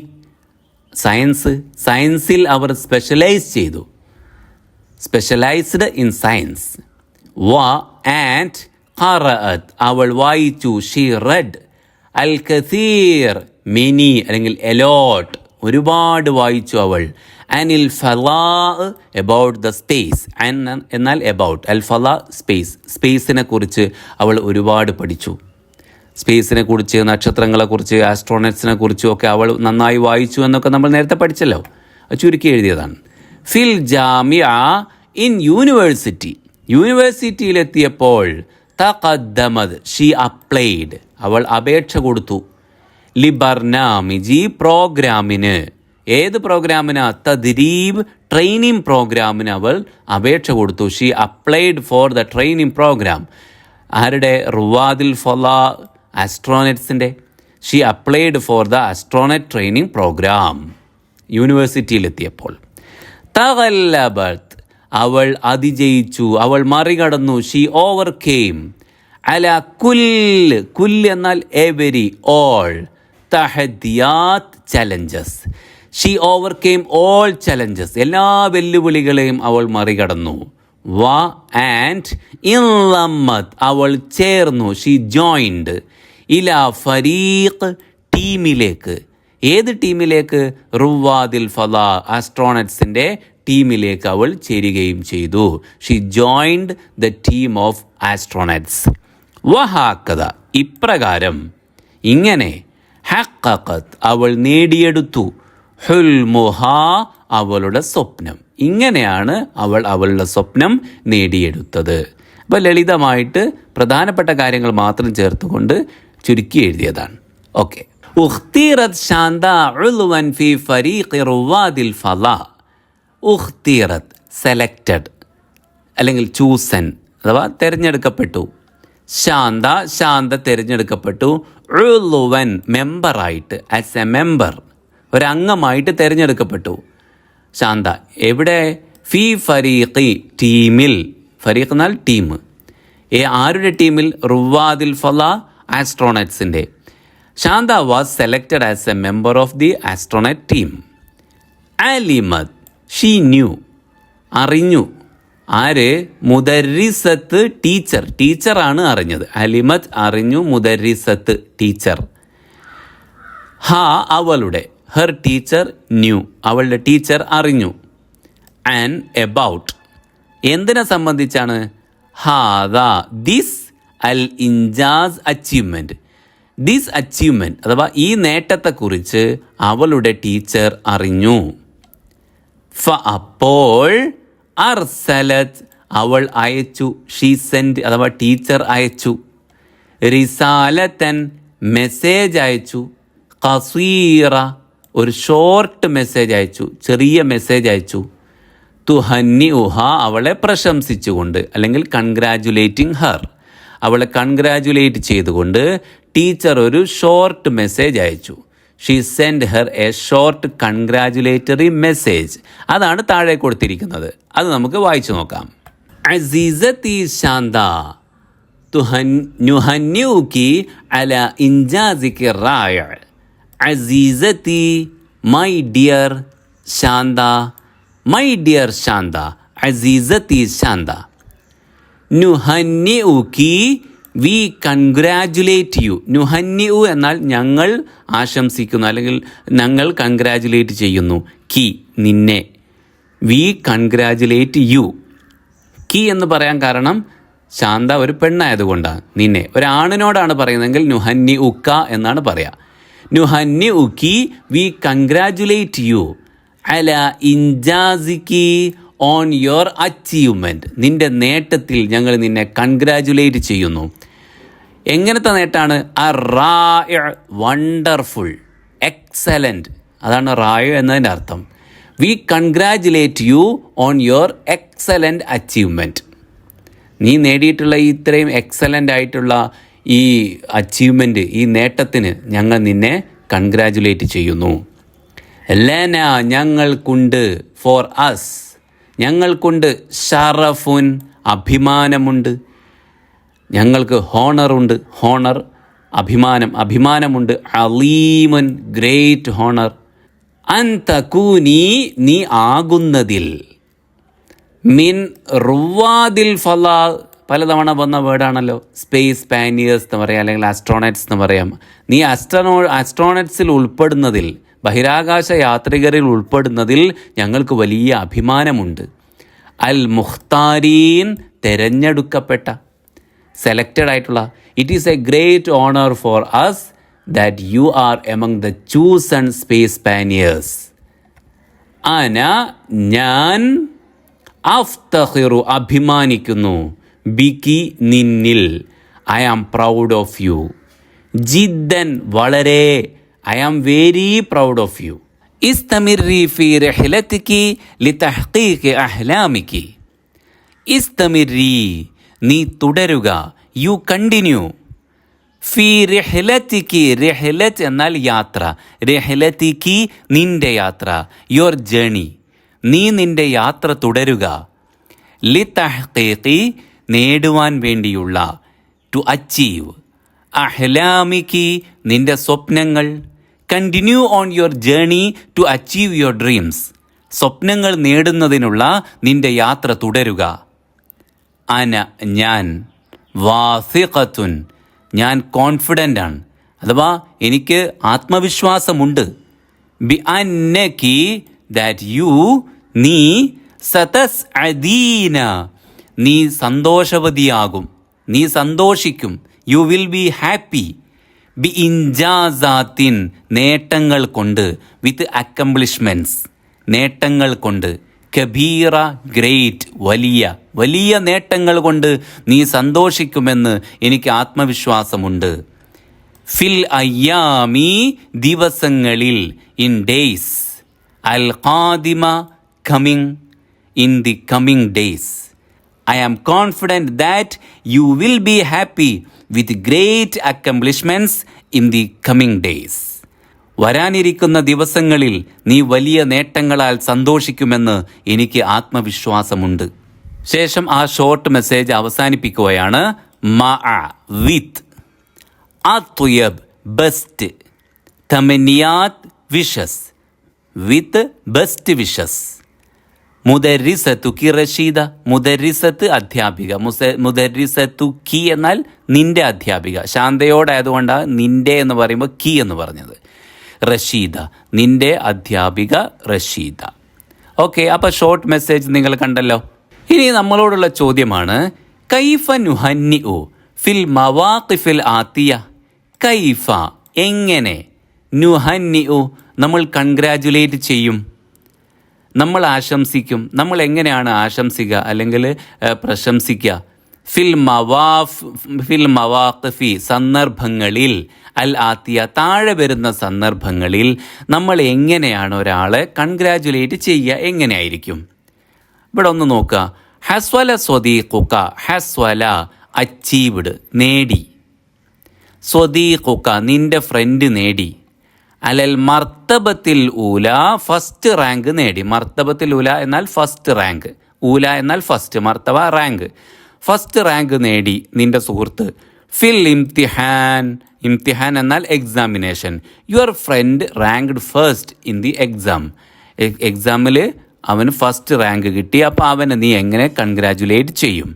സയൻസിൽ അവർ സ്പെഷ്യലൈസ് ചെയ്തു. Specialised in science. ആൻഡ് ഖറഅത്ത് അവൾ വായിച്ചു, ഷീ റെഡ്, അൽ കസീർ മെനി അല്ലെങ്കിൽ എലോട്ട് ഒരുപാട് വായിച്ചു അവൾ, അനിൽ ഫലാ എബൌട്ട് ദ സ്പേസ്, എന്നാൽ എബൌട്ട് അൽ ഫലാ സ്പേസ്, സ്പേസിനെ കുറിച്ച് അവൾ ഒരുപാട് പഠിച്ചു. സ്പേസിനെ കുറിച്ച്, നക്ഷത്രങ്ങളെക്കുറിച്ച്, ആസ്ട്രോണറ്റ്സിനെ കുറിച്ചും ഒക്കെ അവൾ നന്നായി വായിച്ചു എന്നൊക്കെ നമ്മൾ നേരത്തെ പഠിച്ചല്ലോ, ചുരുക്കി എഴുതിയതാണ്. ഫിൽ ജാമിഅ ഇൻ യൂണിവേഴ്സിറ്റി, യൂണിവേഴ്സിറ്റിയിലെത്തിയപ്പോൾ തഖദ്ദമത് ഷീ അപ്ലൈഡ് അവൾ അപേക്ഷ കൊടുത്തു, ലിബർനാമിജി പ്രോഗ്രാമിന്, ഏത് പ്രോഗ്രാമിന്? തദ്രീബ് ട്രെയിനിങ് പ്രോഗ്രാമിന് അവൾ അപേക്ഷ കൊടുത്തു. She applied for the training programme. ആരുടെ? റുവാദിൽ ഫലാ ആസ്ട്രോണറ്റ്സിൻ്റെ. She applied for the astronaut training programme യൂണിവേഴ്സിറ്റിയിലെത്തിയപ്പോൾ. തഗല്ലബത്ത് അവൾ അതിജയിച്ചു, അവൾ മറികടന്നു. ഷീ ഓവർകെയിം അല കുല്ല്, കുല്ല് എന്നാൽ എവരി, ഓൾ, തഹദിയാത്ത് challenges. She overcame all challenges, എല്ലാ വെല്ലുവിളികളെയും അവൾ മറികടന്നു. വ ആൻഡ് ഇൻലമ്മത്ത് അവൾ ചേർന്നു, ഷീ ജോയിൻഡ്, ഇല ഫരീഖ് ടീമിലേക്ക്. ഏത് ടീമിലേക്ക്? റുവാദിൽ ഫലാ ആസ്ട്രോണറ്റ്സിൻ്റെ ടീമിലേക്ക് അവൾ ചേരുകയും ചെയ്തു. She joined the team of astronauts. വഹാക്കഥ ഇപ്രകാരം, ഇങ്ങനെ, ഹഖഖത്ത് അവൾ നേടിയെടുത്തു, ഹുൽമുഹ അവളുടെ സ്വപ്നം. ഇങ്ങനെയാണ് അവൾ അവളുടെ സ്വപ്നം നേടിയെടുത്തത്. അപ്പോൾ ലളിതമായിട്ട് പ്രധാനപ്പെട്ട കാര്യങ്ങൾ മാത്രം ചേർത്തുകൊണ്ട് ചുരുക്കി എഴുതിയതാണ്. ഓക്കെ. ഉഖ്തീറത്ത് ശാന്ത ഉൽവൻ ഫി ഫരീഖി റുവാദിൽ ഫലാ. ഉഖ്തീറത്ത് സെലക്റ്റഡ് അല്ലെങ്കിൽ ചൂസൻ അഥവാ തിരഞ്ഞെടുക്കപ്പെട്ടു. ശാന്ത, ശാന്ത തിരഞ്ഞെടുക്കപ്പെട്ടു. ഉൽവൻ മെമ്പറായിട്ട്, ആസ് എ മെമ്പർ ഒരംഗമായിട്ട് തിരഞ്ഞെടുക്കപ്പെട്ടു ശാന്ത. എവിടെ? ഫി ഫരീഖി ടീമിൽ. ഫരീഖ് എന്നാൽ ടീം. ആരുടെ ടീമിൽ? റുവാദിൽ ഫലാ ആസ്ട്രോണറ്റ്സിൻ്റെ. Shanta was selected as a member of the astronaut team. അലിമത് ഷീ ന്യൂ അറിഞ്ഞു. ആര്? മുദരിസത്ത് ടീച്ചർ, ടീച്ചറാണ് അറിഞ്ഞത്. അലിമത് അറിഞ്ഞു, മുദരിസത്ത് ടീച്ചർ. ഹാ അവളുടെ, ഹെർ ടീച്ചർ ന്യൂ അവളുടെ ടീച്ചർ അറിഞ്ഞു. ആൻഡ് എബൌട്ട് എന്തിനെ സംബന്ധിച്ചാണ്? ഹാദ ദിസ് അൽ ഇൻജാസ് അച്ചീവ്മെൻറ്റ്, ദിസ് അച്ചീവ്മെൻറ്റ് അഥവാ ഈ നേട്ടത്തെക്കുറിച്ച് അവളുടെ ടീച്ചർ അറിഞ്ഞു. ഫ അപ്പോൾ അർസലത്ത് അവൾ അയച്ചു, ഷീ സെൻഡ് അഥവാ ടീച്ചർ അയച്ചു. റിസാലത്തൻ മെസ്സേജ് അയച്ചു. ഖസീറ ഒരു ഷോർട്ട് മെസ്സേജ് അയച്ചു, ചെറിയ മെസ്സേജ് അയച്ചു. തുഹന്നി ഉഹ അവളെ പ്രശംസിച്ചുകൊണ്ട് അല്ലെങ്കിൽ കൺഗ്രാജുലേറ്റിംഗ് ഹർ അവളെ കൺഗ്രാജുലേറ്റ് ചെയ്തുകൊണ്ട് ടീച്ചർ ഒരു ഷോർട്ട് മെസ്സേജ് അയച്ചു. She send her a short congratulatory message. അതാണ് താഴെ കൊടുത്തിരിക്കുന്നത്. അത് നമുക്ക് വായിച്ചു നോക്കാം. അസീസത്തി ശാന്ത നുഹന്നിഉകി അല ഇൻജാസികി റായ. അസീസത്തി my dear Shanta, my dear Shanta, അസീസത്തി ശാന്ത. നുഹന്നിഉകി വി കൺഗ്രാജുലേറ്റ് യു. നുഹന്നിഉ എന്നാൽ ഞങ്ങൾ ആശംസിക്കുന്നു അല്ലെങ്കിൽ ഞങ്ങൾ കൺഗ്രാജുലേറ്റ് ചെയ്യുന്നു. കി നിന്നെ, വി കൺഗ്രാജുലേറ്റ് യു. കി എന്ന് പറയാൻ കാരണം ശാന്ത ഒരു പെണ്ണായതുകൊണ്ടാണ്. നിന്നെ ഒരാണിനോടാണ് പറയുന്നതെങ്കിൽ നുഹന്നി ഉക്ക എന്നാണ് പറയുക. നുഹന്നി ഉക്കി വി കൺഗ്രാജുലേറ്റ് യു അല ഇൻജാസിക്കി ഓൺ യുവർ അച്ചീവ്മെൻറ്റ്. നിൻ്റെ നേട്ടത്തിൽ ഞങ്ങൾ നിന്നെ കൺഗ്രാജുലേറ്റ് ചെയ്യുന്നു. എങ്ങനത്തെ നേട്ടമാണ്? വണ്ടർഫുൾ, എക്സലൻറ്റ്, അതാണ് റായ എന്നതിൻ്റെ അർത്ഥം. We congratulate you on your excellent achievement. നീ നേടിയിട്ടുള്ള ഇത്രയും എക്സലൻ്റ് ആയിട്ടുള്ള ഈ അച്ചീവ്മെൻറ്റ്, ഈ നേട്ടത്തിന് ഞങ്ങൾ നിന്നെ കൺഗ്രാജുലേറ്റ് ചെയ്യുന്നു. ലന ഞങ്ങൾക്കുണ്ട്, ഫോർ അസ് ഞങ്ങൾക്കുണ്ട്, ഷറഫുൻ അഭിമാനമുണ്ട്, ഞങ്ങൾക്ക് ഹോണറുണ്ട്, ഹോണർ അഭിമാനം, അഭിമാനമുണ്ട്. അലീമുൻ ഗ്രേറ്റ് ഹോണർ. അൻതകൂനി നീ ആകുന്നതിൽ, മിൻ റുവാദിൽ ഫലാ പലതവണ വന്ന വേർഡാണല്ലോ. സ്പേസ് പാനിയേഴ്സ് എന്ന് പറയാം, അല്ലെങ്കിൽ ആസ്ട്രോണറ്റ്സ് എന്ന് പറയാം. നീ ആസ്ട്രോണറ്റ്സിൽ ഉൾപ്പെടുന്നതിൽ, ബഹിരാകാശ യാത്രികരിൽ ഉൾപ്പെടുന്നതിൽ ഞങ്ങൾക്ക് വലിയ അഭിമാനമുണ്ട്. അൽ മുഖ്താരീൻ, തിരഞ്ഞെടുക്കപ്പെട്ട, സെലക്റ്റഡ് ആയിട്ടുള്ള. It is a great honour for us that you are among the chosen space pioneers. അന, ഞാൻ, അഫ്തഖിറു, അഭിമാനിക്കുന്നു, ബിക്കി, നിന്നിൽ, I am proud of you, ജിദ്ദൻ, വളരെ, I am very proud of you. ഇസ്തമിറി ഫി റഹ്ലതികി ലിതഹ്ഖീഖി അഹ്ലാമികി. ഇസ്തമിറി, നീ തുടരുക, യു കണ്ടിന്യൂ. ഫി റഹ്ലതികി, റഹ്ലത്ത് എന്നാൽ യാത്ര, റഹ്ലതികി നിന്റെ യാത്ര, യുവർ ജേണി, നീ നിന്റെ യാത്ര തുടരുക. ലിതഹ്ഖീഖി, നേടുവാൻ വേണ്ടിയുള്ള, ടു അച്ചീവ്. അഹ്ലാമികി, നിന്റെ സ്വപ്നങ്ങൾ. Continue on your journey to achieve your dreams, സ്വപ്നങ്ങൾ നേടുന്നതിനുള്ള നിന്റെ യാത്ര തുടരുക. അന, ഞാൻ, വാസിഖത്തുൻ, ഞാൻ കോൺഫിഡൻ്റ് ആണ്, അഥവാ എനിക്ക് ആത്മവിശ്വാസമുണ്ട്. ബി അന്നകി, ദാറ്റ് യു, നീ, സതസ് അദീന, നീ സന്തോഷവതിയാകും, നീ സന്തോഷിക്കും, യു വിൽ ബി ഹാപ്പി. ബി ഇൻജാസാത്തിൻ, നേട്ടങ്ങൾ കൊണ്ട്, വിത്ത് അക്കംപ്ലിഷ്മെൻറ്റ്സ്, നേട്ടങ്ങൾ കൊണ്ട്. കബീറ, ഗ്രേറ്റ്, വലിയ, വലിയ നേട്ടങ്ങൾ കൊണ്ട് നീ സന്തോഷിക്കുമെന്ന് എനിക്ക് ആത്മവിശ്വാസമുണ്ട്. ഫിൽ അയ്യാമി, ദിവസങ്ങളിൽ, ഇൻ ഡേയ്സ്. അൽ ഖാദിമ, coming, in the coming days. I am confident that you will be happy with great accomplishments in the coming days. വരാനിരിക്കുന്ന ദിവസങ്ങളിൽ നീ വലിയ നേട്ടങ്ങളാൽ സന്തോഷിക്കുമെന്ന് എനിക്ക് ആത്മവിശ്വാസമുണ്ട്. ശേഷം ആ ഷോർട്ട് മെസ്സേജ് അവസാനിപ്പിക്കുകയാണ്. മഅ, വിത്ത്. അത്വയബ്, ബെസ്റ്റ്. തമനിയാത്ത്, വിഷസ്, വിത്ത് ബെസ്റ്റ് വിഷസ്. മുദരിസത്തുക്കി റഷീദ, മുദരിസത്ത് അധ്യാപിക, മുദരിസത്തുക്കി എന്നാൽ നിന്റെ അധ്യാപിക. ശാന്തയോടായതുകൊണ്ടാണ് നിന്റെ എന്ന് പറയുമ്പോൾ കി എന്ന് പറഞ്ഞത്. റഷീദ, നിന്റെ അധ്യാപിക റഷീദ. ഓക്കെ, അപ്പോൾ ഷോർട്ട് മെസ്സേജ് നിങ്ങൾ കണ്ടല്ലോ. ഇനി നമ്മളോടുള്ള ചോദ്യമാണ്, കൈഫ നുഹന്നിഉ ഫിൽ മവാഖിഫിൽ ആത്തിയ. കൈഫ, എങ്ങനെ, നുഹന്നിഉ, നമ്മൾ കൺഗ്രാജുലേറ്റ് ചെയ്യും, നമ്മൾ ആശംസിക്കും. നമ്മൾ എങ്ങനെയാണ് ആശംസിക്കുക അല്ലെങ്കിൽ പ്രശംസിക്കുക? ഫിൽ മവാഖിഫി, സന്ദർഭങ്ങളിൽ, അൽ ആത്തിയ, താഴെ വരുന്ന സന്ദർഭങ്ങളിൽ നമ്മൾ എങ്ങനെയാണ് ഒരാളെ കൺഗ്രാജുലേറ്റ് ചെയ്യുക? എങ്ങനെയായിരിക്കും? ഇവിടെ ഒന്ന് നോക്കുക. ഹസ്വല സ്വദീഖുക, ഹസ്വല, അച്ചീവ്ഡ്, നേടി. സ്വദീഖുക, നിന്റെ ഫ്രണ്ട് നേടി. അലൽ മർത്തബത്തിൽ ഊല, ഫസ്റ്റ് റാങ്ക് നേടി. മർത്തബത്തിൽ ഊല എന്നാൽ ഫസ്റ്റ് റാങ്ക്, ഊല എന്നാൽ ഫസ്റ്റ്, മർത്തബ റാങ്ക്. ഫസ്റ്റ് റാങ്ക് നേടി നിന്റെ സുഹൃത്ത്. ഫിൽ ഇംതിഹാൻ, ഇംതിഹാൻ എന്നാൽ examination. Your friend ranked first in the exam. എക്സാമിൽ അവന് ഫസ്റ്റ് റാങ്ക് കിട്ടി. അപ്പോൾ അവനെ നീ എങ്ങനെ കൺഗ്രാജുലേറ്റ് ചെയ്യും?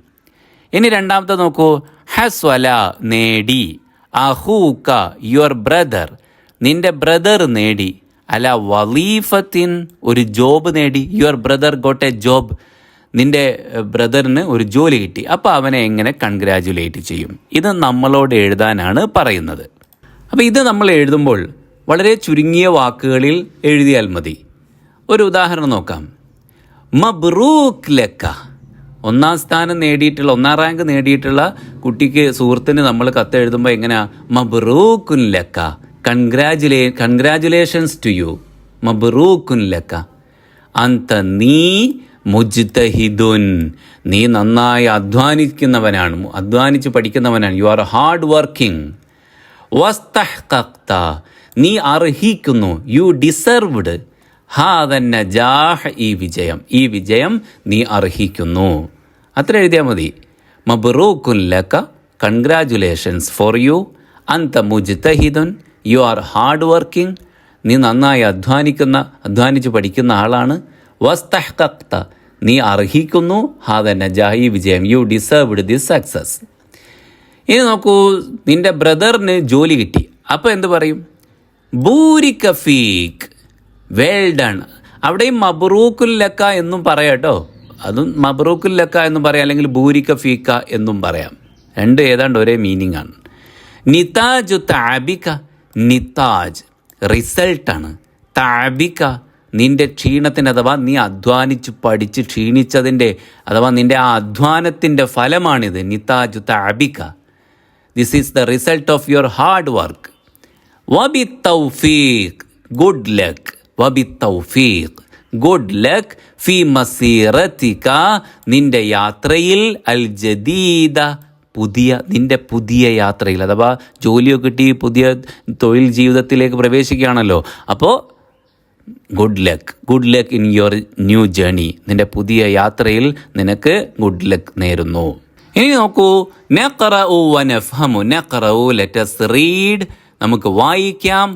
ഇനി രണ്ടാമത്തെ നോക്കൂ. ഹസ്വല, നേടി. അഹൂക്ക, യുവർ ബ്രദർ, നിന്റെ ബ്രദർ നേടി. അല വലീഫത്തിൻ, ഒരു ജോബ് നേടി. Your brother got A job, നിന്റെ ബ്രദറിന് ഒരു ജോലി കിട്ടി. അപ്പോൾ അവനെ എങ്ങനെ കൺഗ്രാജുലേറ്റ് ചെയ്യും? ഇത് നമ്മളോട് എഴുതാനാണ് പറയുന്നത്. അപ്പോൾ ഇത് നമ്മൾ എഴുതുമ്പോൾ വളരെ ചുരുങ്ങിയ വാക്കുകളിൽ എഴുതിയാൽ മതി. ഒരു ഉദാഹരണം നോക്കാം. മബ്റൂക്ക് ലക്ക, ഒന്നാം സ്ഥാനം നേടിയിട്ടുള്ള, ഒന്നാം റാങ്ക് നേടിയിട്ടുള്ള കുട്ടിക്ക്, സുഹൃത്തിന് നമ്മൾ കത്ത് എഴുതുമ്പോൾ എങ്ങനെയാ? മബ്റൂക്കുൻ ലക്ക, കൺഗ്രാജുലേഷൻസ് ടു യു, മബ്റൂക്കുൻ ലക്ക. അന്ത, നീ, മുജ്തഹിദുൻ, നീ നന്നായി അധ്വാനിക്കുന്നവനാണ്, അധ്വാനിച്ച് പഠിക്കുന്നവനാണ്. You are hard working. വസ്തഹ്ഖഖ്ത, നീ അർഹിക്കുന്നു, യു ഡിസർവ്ഡ്. ഹാദൻ നജാഹ്, ഈ വിജയം, ഈ വിജയം നീ അർഹിക്കുന്നു. അത്ര എഴുതിയാൽ മതി. മബ്റൂക്കുൻ ലക, കൺഗ്രാജുലേഷൻസ് ഫോർ യു. അന്ത മുജ്തഹിദുൻ, യു ആർ ഹാർഡ് വർക്കിംഗ്, നീ നന്നായി അധ്വാനിച്ച് പഠിക്കുന്ന ആളാണ്. വസ്തഹ്ഖഖ്ത, നീ അർഹിക്കുന്നു. ഹാദ നജാഹ്, ഈ വിജയം. You deserved this success. ഇനി നോക്കൂ, നിന്റെ ബ്രദറിന് ജോലി കിട്ടി. അപ്പോൾ എന്ത് പറയും? ബൂരിക ഫീക്ക്, വെൽ ഡൺ. അവിടെയും മബ്റൂക്കുൽ ലക്ക എന്നും പറയാം കേട്ടോ. അതും മബ്റൂക്കുൽ ലക്ക എന്നും പറയാം, അല്ലെങ്കിൽ ബൂരിക ഫീക്ക എന്നും പറയാം. രണ്ട് ഏതാണ്ട് ഒരേ മീനിങ് ആണ്. നിതാജു താബിക, നിതാജ് റിസൾട്ടാണ്. താബിക നിന്റെ ക്ഷീണത്തിൻ്റെ, അഥവാ നീ അധ്വാനിച്ച് പഠിച്ച് ക്ഷീണിച്ചതിൻ്റെ, അഥവാ നിന്റെ ആ അധ്വാനത്തിൻ്റെ ഫലമാണിത്. നിതാജു താബിക, this is the result of your hard work. വബി തൗഫീഖ്, ഗുഡ് ലക്ക്. വബി തൗഫീഖ്, ഗുഡ് ലക്ക്. ഫി മസീറത്തിക, നിന്റെ യാത്രയിൽ. അൽ ജദീദ, നിന്റെ പുതിയ യാത്രയിൽ, അഥവാ ജോലിയൊക്കെ കിട്ടി പുതിയ തൊഴിൽ ജീവിതത്തിലേക്ക് പ്രവേശിക്കുകയാണല്ലോ. അപ്പോൾ good luck in your new journey. നിന്റെ പുതിയ യാത്രയിൽ നിനക്ക് ഗുഡ് ലക്ക് നേരുന്നു. ഇനി നോക്കൂ, നഖറഉ വനഫ്ഹമു. നഖറഉ, ലെറ്റസ് റീഡ്, നമുക്ക് വായിക്കാം.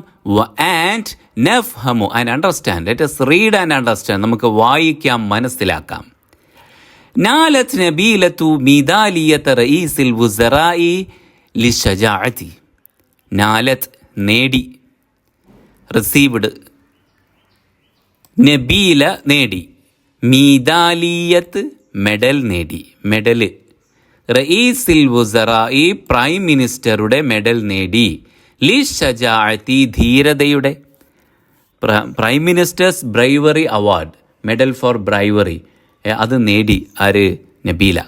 ആൻഡ് നഫ്ഹമു, and understand. Let's read and understand, നമുക്ക് വായിക്കാം, മനസ്സിലാക്കാം. നാലത് നബീലത്തു മിദാലിയത റഈസിൽ വുസറാഇ ലിശജാഅതി. നാലത് നേടി, റിസീവ്ഡ്. നബീല നേടി. മീദാലിയത്ത് മെഡൽ നേടി, മെഡല്. റഈസിൽ വുസറാഇ പ്രൈം മിനിസ്റ്ററുടെ മെഡൽ നേടി. ലിശജാഅതി ധീരതയുടെ. Prime minister's bravery award, medal for bravery, അത് നേടി ആര്? നബീല.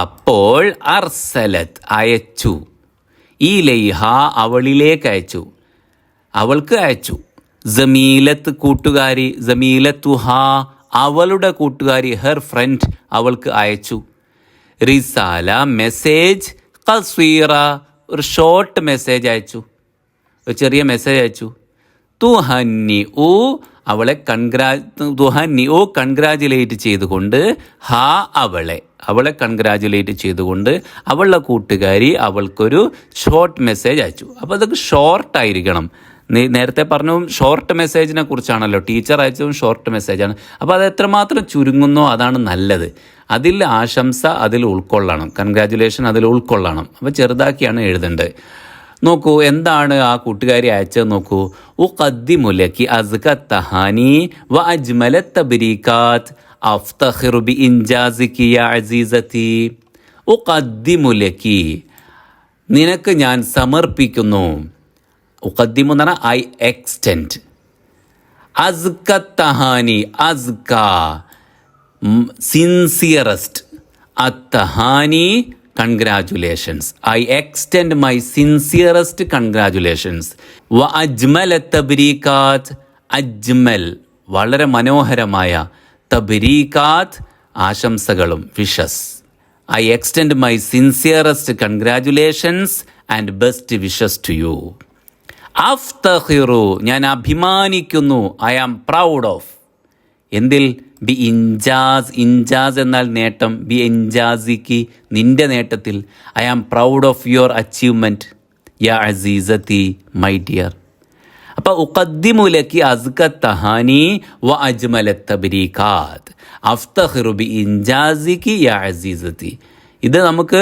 അപ്പോൾ അർസലത്ത് അയച്ചു. ഇലൈഹ അവളിലേക്ക് അയച്ചു, അവൾക്ക് അയച്ചു. ജമീലത്ത് കൂട്ടുകാരി, ജമീലത്തുഹ അവളുടെ കൂട്ടുകാരി, ഹെർ ഫ്രണ്ട് അവൾക്ക് അയച്ചു. റിസാല മെസ്സേജ്, ഖസ്വീറ ഒരു ഷോർട്ട് മെസ്സേജ് അയച്ചു, ഒരു ചെറിയ മെസ്സേജ് അയച്ചു. തുഹന്നി ഉ അവളെ തുഹന്നി ഉ കൺഗ്രാജുലേറ്റ് ചെയ്തുകൊണ്ട്, ഹാ അവളെ കൺഗ്രാജുലേറ്റ് ചെയ്തുകൊണ്ട് അവളുടെ കൂട്ടുകാരി അവൾക്കൊരു ഷോർട്ട് മെസ്സേജ് അയച്ചു. അപ്പോൾ അതൊക്കെ ഷോർട്ടായിരിക്കണം. നേരത്തെ പറഞ്ഞു ഷോർട്ട് മെസ്സേജിനെ കുറിച്ചാണല്ലോ, ടീച്ചർ അയച്ചതും ഷോർട്ട് മെസ്സേജാണ്. അപ്പോൾ അത് എത്രമാത്രം ചുരുങ്ങുന്നോ അതാണ് നല്ലത്. അതിൽ ആശംസ അതിൽ ഉൾക്കൊള്ളണം, കൺഗ്രാജുലേഷൻ അതിൽ ഉൾക്കൊള്ളണം. അപ്പോൾ ചെറുതാക്കിയാണ് എഴുതേണ്ടത്. നോക്കൂ, എന്താണ് ആ കൂട്ടുകാരി അയച്ചത് നോക്കൂ. ഉഖദ്ദിമു ലക്കി അസ്ക തഹാനി വ അജ്മല തബ്രീകാത്ത് അഫ്തഖിറു ബി ഇൻജാസികി യാ അസീസതി. ഉഖദ്ദിമു ലക്കി, നിനക്ക് ഞാൻ സമർപ്പിക്കുന്നു. ഉഖദ്ദിമു എന്ന് പറഞ്ഞാൽ ഐ എക്സ്റ്റെൻഡ്. അസ്ക തഹാനി, അസ്ക സിൻസിയറസ്റ്റ്, അത്തഹാനി congratulations. I extend my sincerest congratulations. വ അജ്മൽ തബ്രീകാത്ത്, അജ്മൽ വളരെ മനോഹരമായ, തബ്രീകാത്ത് ആശംസകളും, wishes. I extend my sincerest congratulations and best wishes to you. അഫ്തഖിറു, ഞാൻ അഭിമാനിക്കുന്നു. I am proud of. എന്തിൽ? ബി ഇൻജാസ്, ഇൻജാസ് എന്നാൽ നേട്ടം. ബി ഇൻജാസിക്ക്, നിന്റെ നേട്ടത്തിൽ. I am proud of your achievement യാ അസീസത്തി, മൈ ഡിയർ. അപ്പോൾ ഉഖദ്ദിമു ലക്കി അസ്ക തഹാനി വ അജ്മല തബ്രീകാത്ത് അഫ്തഖിറു ബി ഇൻജാസിക്ക് യാ അസീസത്തി. ഇത് നമുക്ക്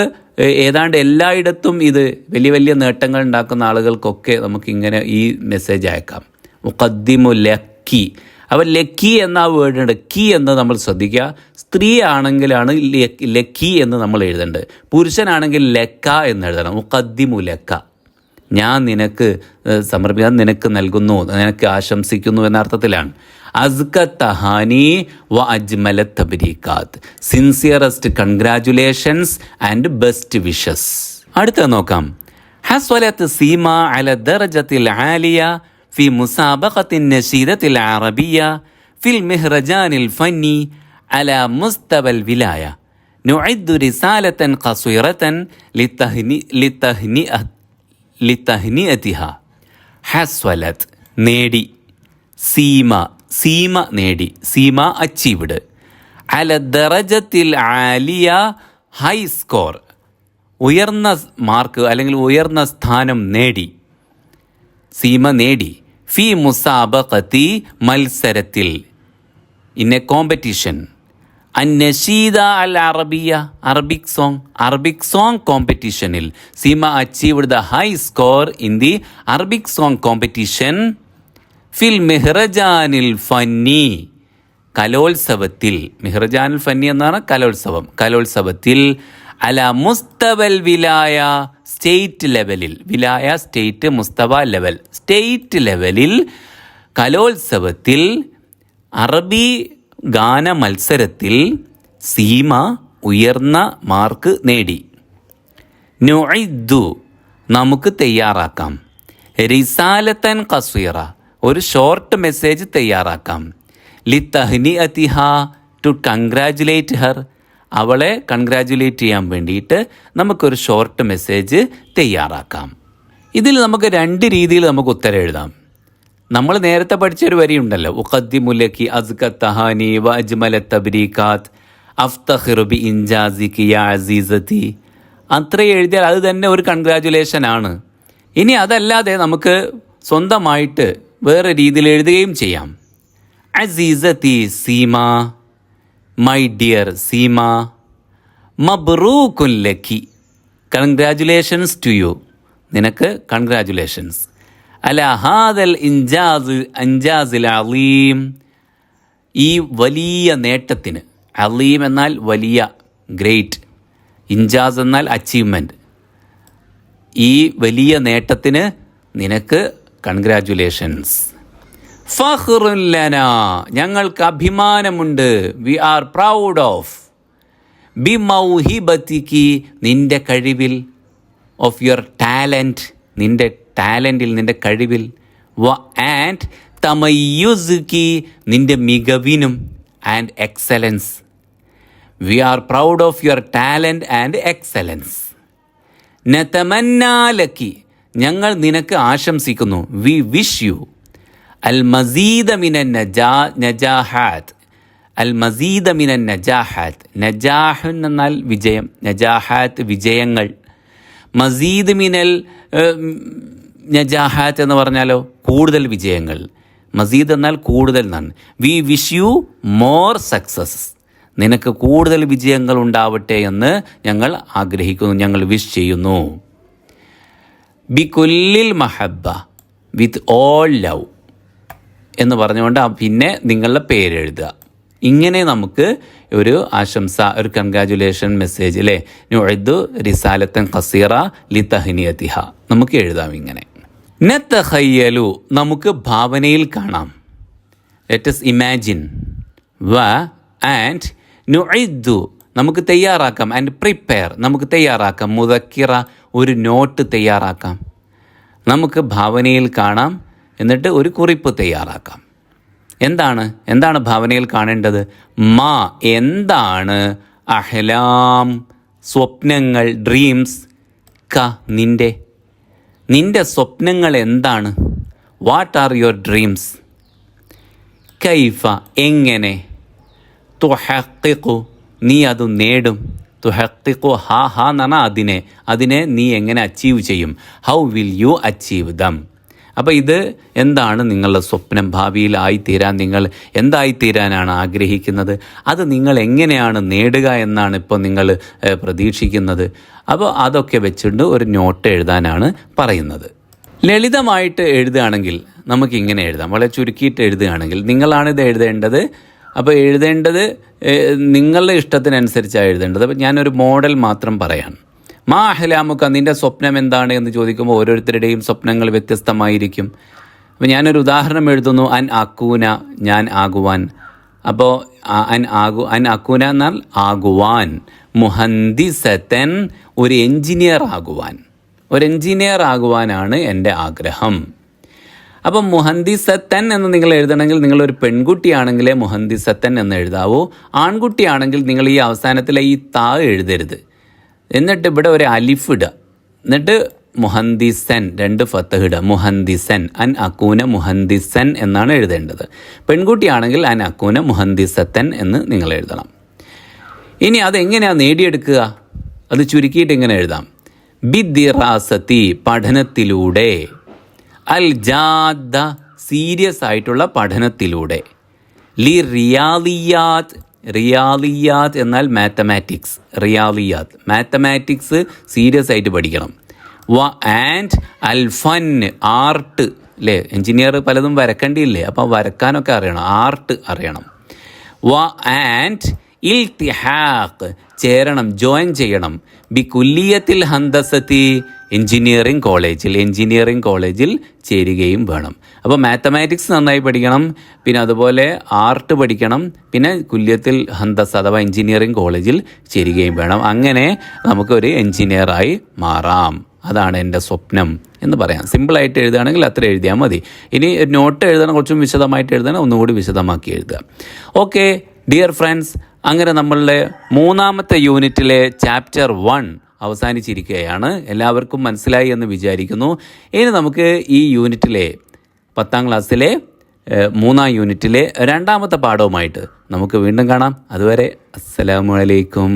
ഏതാണ്ട് എല്ലായിടത്തും ഇത് വലിയ വലിയ നേട്ടങ്ങൾ ഉണ്ടാക്കുന്ന ആളുകൾക്കൊക്കെ നമുക്കിങ്ങനെ ഈ മെസ്സേജ് അയക്കാം. ഉഖദ്ദിമു ലക്കി. അപ്പോൾ ലക്കി എന്ന ആ വേർഡ് ഉണ്ട്. കി എന്ന് നമ്മൾ ശ്രദ്ധിക്കുക. സ്ത്രീ ആണെങ്കിലാണ് ലക്കി എന്ന് നമ്മൾ എഴുതേണ്ടത്. പുരുഷനാണെങ്കിൽ ലക്ക എന്ന് എഴുതണം. ഉഖദ്ദിമു ലക്ക, ഞാൻ നിനക്ക് സമർപ്പിക്കാൻ, നിനക്ക് നൽകുന്നു, നിനക്ക് ആശംസിക്കുന്നു എന്ന അർത്ഥത്തിലാണ്. അസ്ക തഹാനി വ Ajmala തബ്രീകാത്ത്, സിൻസിയറസ്റ്റ് congratulations and best wishes. അടുത്ത നോക്കാം. ഹസ്വലത്ത് സീമ അല ദർജത്തിൽ ആലിയ في مسابقة النشيدة العربية في المهرجان الفني على مستوى الولاية. نعد رسالة قصيرة لتهنئتها. حصلت നേടി, സീമ നേടി, സീമ അച്ചീവ്ഡ്. അല ദറജത്തിൽ ആലിയ ഹൈ സ്കോർ, ഉയർന്ന മാർക്ക് അല്ലെങ്കിൽ ഉയർന്ന സ്ഥാനം നേടി, സീമ നേടി. ഫി മുസാബഖത്തി മത്സരത്തിൽ, ഇൻ എ കോമ്പറ്റീഷൻ. അന്നഷീദ അൽ അറബിയ, അറബിക് സോങ് കോമ്പറ്റീഷനിൽ Seema achieved the high score in the Arabic song competition ഫിൽ മെഹ്റജാനിൽ ഫന്നി, കലോത്സവത്തിൽ. മെഹ്റജാനുൽ ഫന്നി എന്നാണ് കലോത്സവത്തിൽ അല മുസ്തവൽ വിലായ, സ്റ്റേറ്റ് ലെവലിൽ, വിലായ സ്റ്റേറ്റ്, മുസ്തവ ലെവൽ, സ്റ്റേറ്റ് ലെവലിൽ കലോത്സവത്തിൽ അറബി ഗാന മത്സരത്തിൽ സീമ ഉയർന്ന മാർക്ക് നേടി. നുഇദ്ദു നമുക്ക് തയ്യാറാക്കാം, റിസാലത്തൻ ഖസീറ ഒരു ഷോർട്ട് മെസ്സേജ് തയ്യാറാക്കാം, ലി തഹ്നിഅതിഹ ടു കൺഗ്രാജുലേറ്റ് ഹർ അവളെ കൺഗ്രാജുലേറ്റ് ചെയ്യാൻ വേണ്ടിയിട്ട് നമുക്കൊരു ഷോർട്ട് മെസ്സേജ് തയ്യാറാക്കാം. ഇതിൽ നമുക്ക് രണ്ട് രീതിയിൽ നമുക്ക് ഉത്തരം എഴുതാം. നമ്മൾ നേരത്തെ പഠിച്ചൊരു വരിയുണ്ടല്ലോ, ഉഖദ്ദിമുലക്കി അസ്ക തഹാനി വ അജ്മല തബ്രീകാത്ത് അഫ്തഖിറു ബി ഇൻജാസികി യാ അസീസതി, അത്രയും എഴുതിയാൽ അത് തന്നെ ഒരു കൺഗ്രാജുലേഷൻ ആണ്. ഇനി അതല്ലാതെ നമുക്ക് സ്വന്തമായിട്ട് വേറെ രീതിയിൽ എഴുതുകയും ചെയ്യാം. അസീസതി സീമ, മൈ ഡിയർ സീമ, മബ്റൂക്കുൻ ലക്കി, കൺഗ്രാജുലേഷൻസ് ടു യു, നിനക്ക് കൺഗ്രാജുലേഷൻസ്. അല ഹാദൽ ഇൻജാസിൽ അലീം, ഈ വലിയ നേട്ടത്തിന്, അലീം എന്നാൽ വലിയ, ഗ്രേറ്റ്, ഇൻജാസ് എന്നാൽ അച്ചീവ്മെൻറ്റ്, ഈ വലിയ നേട്ടത്തിന് നിനക്ക് കൺഗ്രാജുലേഷൻസ്. ഫഖ്റുൻ ലനാ ഞങ്ങൾക്ക് അഭിമാനമുണ്ട്, വി ആർ പ്രൗഡ് ഓഫ്, ബി മൗഹിബത്തിക്ക് നിൻ്റെ കഴിവിൽ, ഓഫ് യുവർ ടാലൻറ്റ് നിൻ്റെ ടാലൻറ്റിൽ, നിൻ്റെ കഴിവിൽ, ആൻഡ് തമയ്യുസ്കി നിൻ്റെ മികവിനും, and excellence, we are proud of your talent and excellence. നതമന്നാലക്കി ഞങ്ങൾ നിനക്ക് ആശംസിക്കുന്നു, വി വിഷ് യു അൽ മസീദ മിനൻ നജാഹാത്ത്, അൽ മസീദ മിനൻ നജാഹാത്ത്, നജാഹുൻ എന്നാൽ വിജയം, നജാഹാത്ത് വിജയങ്ങൾ, മസീദ് മിനൽ നജാഹാത്ത് എന്ന് പറഞ്ഞാലോ കൂടുതൽ വിജയങ്ങൾ, മസീദ് എന്നാൽ കൂടുതൽ എന്നാണ്. V wish you more success, നിനക്ക് കൂടുതൽ വിജയങ്ങൾ ഉണ്ടാവട്ടെ എന്ന് ഞങ്ങൾ ആഗ്രഹിക്കുന്നു, ഞങ്ങൾ വിഷ് ചെയ്യുന്നു. ബി കുല്ലിൽ മഹബ്ബ വിത്ത് ഓൾ ലവ് എന്ന് പറഞ്ഞുകൊണ്ട് പിന്നെ നിങ്ങളുടെ പേരെഴുതുക. ഇങ്ങനെ നമുക്ക് ഒരു ആശംസ, ഒരു കൺഗ്രാജുലേഷൻ മെസ്സേജ് അല്ലേ, നുഇദ്ദു റിസാലത്തൻ ഖസീറ ലി തഹ്നിയതിഹ നമുക്ക് എഴുതാം ഇങ്ങനെ. നതഖയ്യലു നമുക്ക് ഭാവനയിൽ കാണാം, ലെറ്റ് us ഇമാജിൻ, ആൻഡ് നുഇദ്ദു നമുക്ക് തയ്യാറാക്കാം, ആൻഡ് പ്രിപ്പയർ നമുക്ക് തയ്യാറാക്കാം, മുദക്കിറ ഒരു നോട്ട് തയ്യാറാക്കാം, നമുക്ക് ഭാവനയിൽ കാണാം, എന്നിട്ട് ഒരു കുറിപ്പ് തയ്യാറാക്കാം. എന്താണ് ഭാവനയിൽ കാണേണ്ടത്? മാ എന്താണ്, അഹ്ലാം സ്വപ്നങ്ങൾ, ഡ്രീംസ്, ക നിൻ്റെ സ്വപ്നങ്ങൾ എന്താണ്, വാട്ട് ആർ യുവർ ഡ്രീംസ്, കൈഫ എങ്ങനെ, തുഹഖിഖു നീ അത് നേടും, തുഹഖിഖു ഹാ എന്ന് പറഞ്ഞാൽ അതിനെ നീ എങ്ങനെ അച്ചീവ് ചെയ്യും, how will you achieve dum. അപ്പോൾ ഇത് എന്താണ് നിങ്ങളുടെ സ്വപ്നം, ഭാവിയിൽ ആയിത്തീരാൻ നിങ്ങൾ എന്തായിത്തീരാനാണ് ആഗ്രഹിക്കുന്നത്, അത് നിങ്ങൾ എങ്ങനെയാണ് നേടുക എന്നാണ് ഇപ്പോൾ നിങ്ങൾ പ്രതീക്ഷിക്കുന്നത്. അപ്പോൾ അതൊക്കെ വെച്ചുകൊണ്ട് ഒരു നോട്ട് എഴുതാനാണ് പറയുന്നത്. ലളിതമായിട്ട് എഴുതുകയാണെങ്കിൽ നമുക്കിങ്ങനെ എഴുതാം, വളരെ ചുരുക്കിയിട്ട് എഴുതുകയാണെങ്കിൽ നിങ്ങളാണിത് എഴുതേണ്ടത്. അപ്പോൾ എഴുതേണ്ടത് നിങ്ങളുടെ ഇഷ്ടത്തിനനുസരിച്ചാണ് എഴുതേണ്ടത്. അപ്പോൾ ഞാനൊരു മോഡൽ മാത്രം പറയാം. മാ അഹ്ലാമുക നിൻ്റെ സ്വപ്നം എന്താണ് എന്ന് ചോദിക്കുമ്പോൾ ഓരോരുത്തരുടെയും സ്വപ്നങ്ങൾ വ്യത്യസ്തമായിരിക്കും. അപ്പോൾ ഞാനൊരു ഉദാഹരണം എഴുതുന്നു, അൻ അക്കൂന ഞാൻ ആകുവാൻ. അപ്പോൾ അൻ അക്കൂന എന്നാൽ ആകുവാൻ, മുഹന്ദിസത്തൻ ഒരു എൻജിനീയർ ആകുവാനാണ് എൻ്റെ ആഗ്രഹം. അപ്പം മുഹന്ദിസത്തൻ എന്ന് നിങ്ങൾ എഴുതണമെങ്കിൽ നിങ്ങളൊരു പെൺകുട്ടിയാണെങ്കിലേ മുഹന്ദിസത്തൻ എന്ന് എഴുതാവൂ. ആൺകുട്ടിയാണെങ്കിൽ നിങ്ങൾ ഈ അവസാനത്തിലെ ഈ താ എഴുതരുത്, എന്നിട്ട് ഇവിടെ ഒരു അലിഫ് ഇടുക, എന്നിട്ട് മുഹന്ദിസൻ 2 ഫത്തഹ് ഇടുക, മുഹന്ദിസൻ, അൻ അക്കൂന മുഹന്ദിസൻ എന്നാണ് എഴുതേണ്ടത്. പെൺകുട്ടിയാണെങ്കിൽ അൻ അക്കൂന മുഹന്ദിസത്തൻ എന്ന് നിങ്ങൾ എഴുതണം. ഇനി അതെങ്ങനെയാണ് നേടിയെടുക്കുക, അത് ചുരുക്കിയിട്ട് ഇങ്ങനെ എഴുതാം, ബിദ്ദിറാസത്തി പഠനത്തിലൂടെ, അൽ ജാദ സീരിയസ് ആയിട്ടുള്ള പഠനത്തിലൂടെ, ലി റിയാദിയാത്ത് റിയാലിയാത്ത് എന്നാൽ മാത്തമാറ്റിക്സ്. റിയാലിയാത്ത് മാത്തമാറ്റിക്സ് സീരിയസ് ആയിട്ട് പഠിക്കണം. ആൻഡ് അൽ ഫൻ ആർട്ട് അല്ലേ, എൻജിനീയർ പലതും വരക്കേണ്ടിയില്ലേ, അപ്പം വരക്കാനൊക്കെ അറിയണം, ആർട്ട് അറിയണം. ആൻഡ് ഇൽത്തിഹാഖ് ചേരണം, ജോയിൻ ചെയ്യണം. ബി കുല്ലിയത്തിൽ ഹന്തസത്തി എൻജിനീയറിംഗ് കോളേജിൽ ചേരുകയും വേണം. അപ്പോൾ മാത്തമാറ്റിക്സ് നന്നായി പഠിക്കണം, പിന്നെ അതുപോലെ ആർട്ട് പഠിക്കണം, പിന്നെ കുല്യത്തിൽ ഹന്തസ അഥവാ എൻജിനീയറിംഗ് കോളേജിൽ ചേരുകയും വേണം. അങ്ങനെ നമുക്കൊരു എൻജിനീയറായി മാറാം. അതാണ് എൻ്റെ സ്വപ്നം എന്ന് പറയാം. സിമ്പിളായിട്ട് എഴുതുകയാണെങ്കിൽ അത്ര എഴുതിയാൽ മതി. ഇനി നോട്ട് എഴുതണം, കുറച്ചും വിശദമായിട്ട് എഴുതണം, ഒന്നുകൂടി വിശദമാക്കി എഴുതുക. ഓക്കെ ഡിയർ ഫ്രണ്ട്സ്, അങ്ങനെ നമ്മളുടെ 3ാമത്തെ യൂണിറ്റിലെ ചാപ്റ്റർ 1 അവസാനിച്ചിരിക്കുകയാണ്. എല്ലാവർക്കും മനസ്സിലായി എന്ന് വിചാരിക്കുന്നു. ഇനി നമുക്ക് ഈ യൂണിറ്റിലെ 10ാം ക്ലാസ്സിലെ 3ാം യൂണിറ്റിലെ 2ാമത്തെ പാഠവുമായിട്ട് നമുക്ക് വീണ്ടും കാണാം. അതുവരെ അസ്സലാമു അലൈക്കും.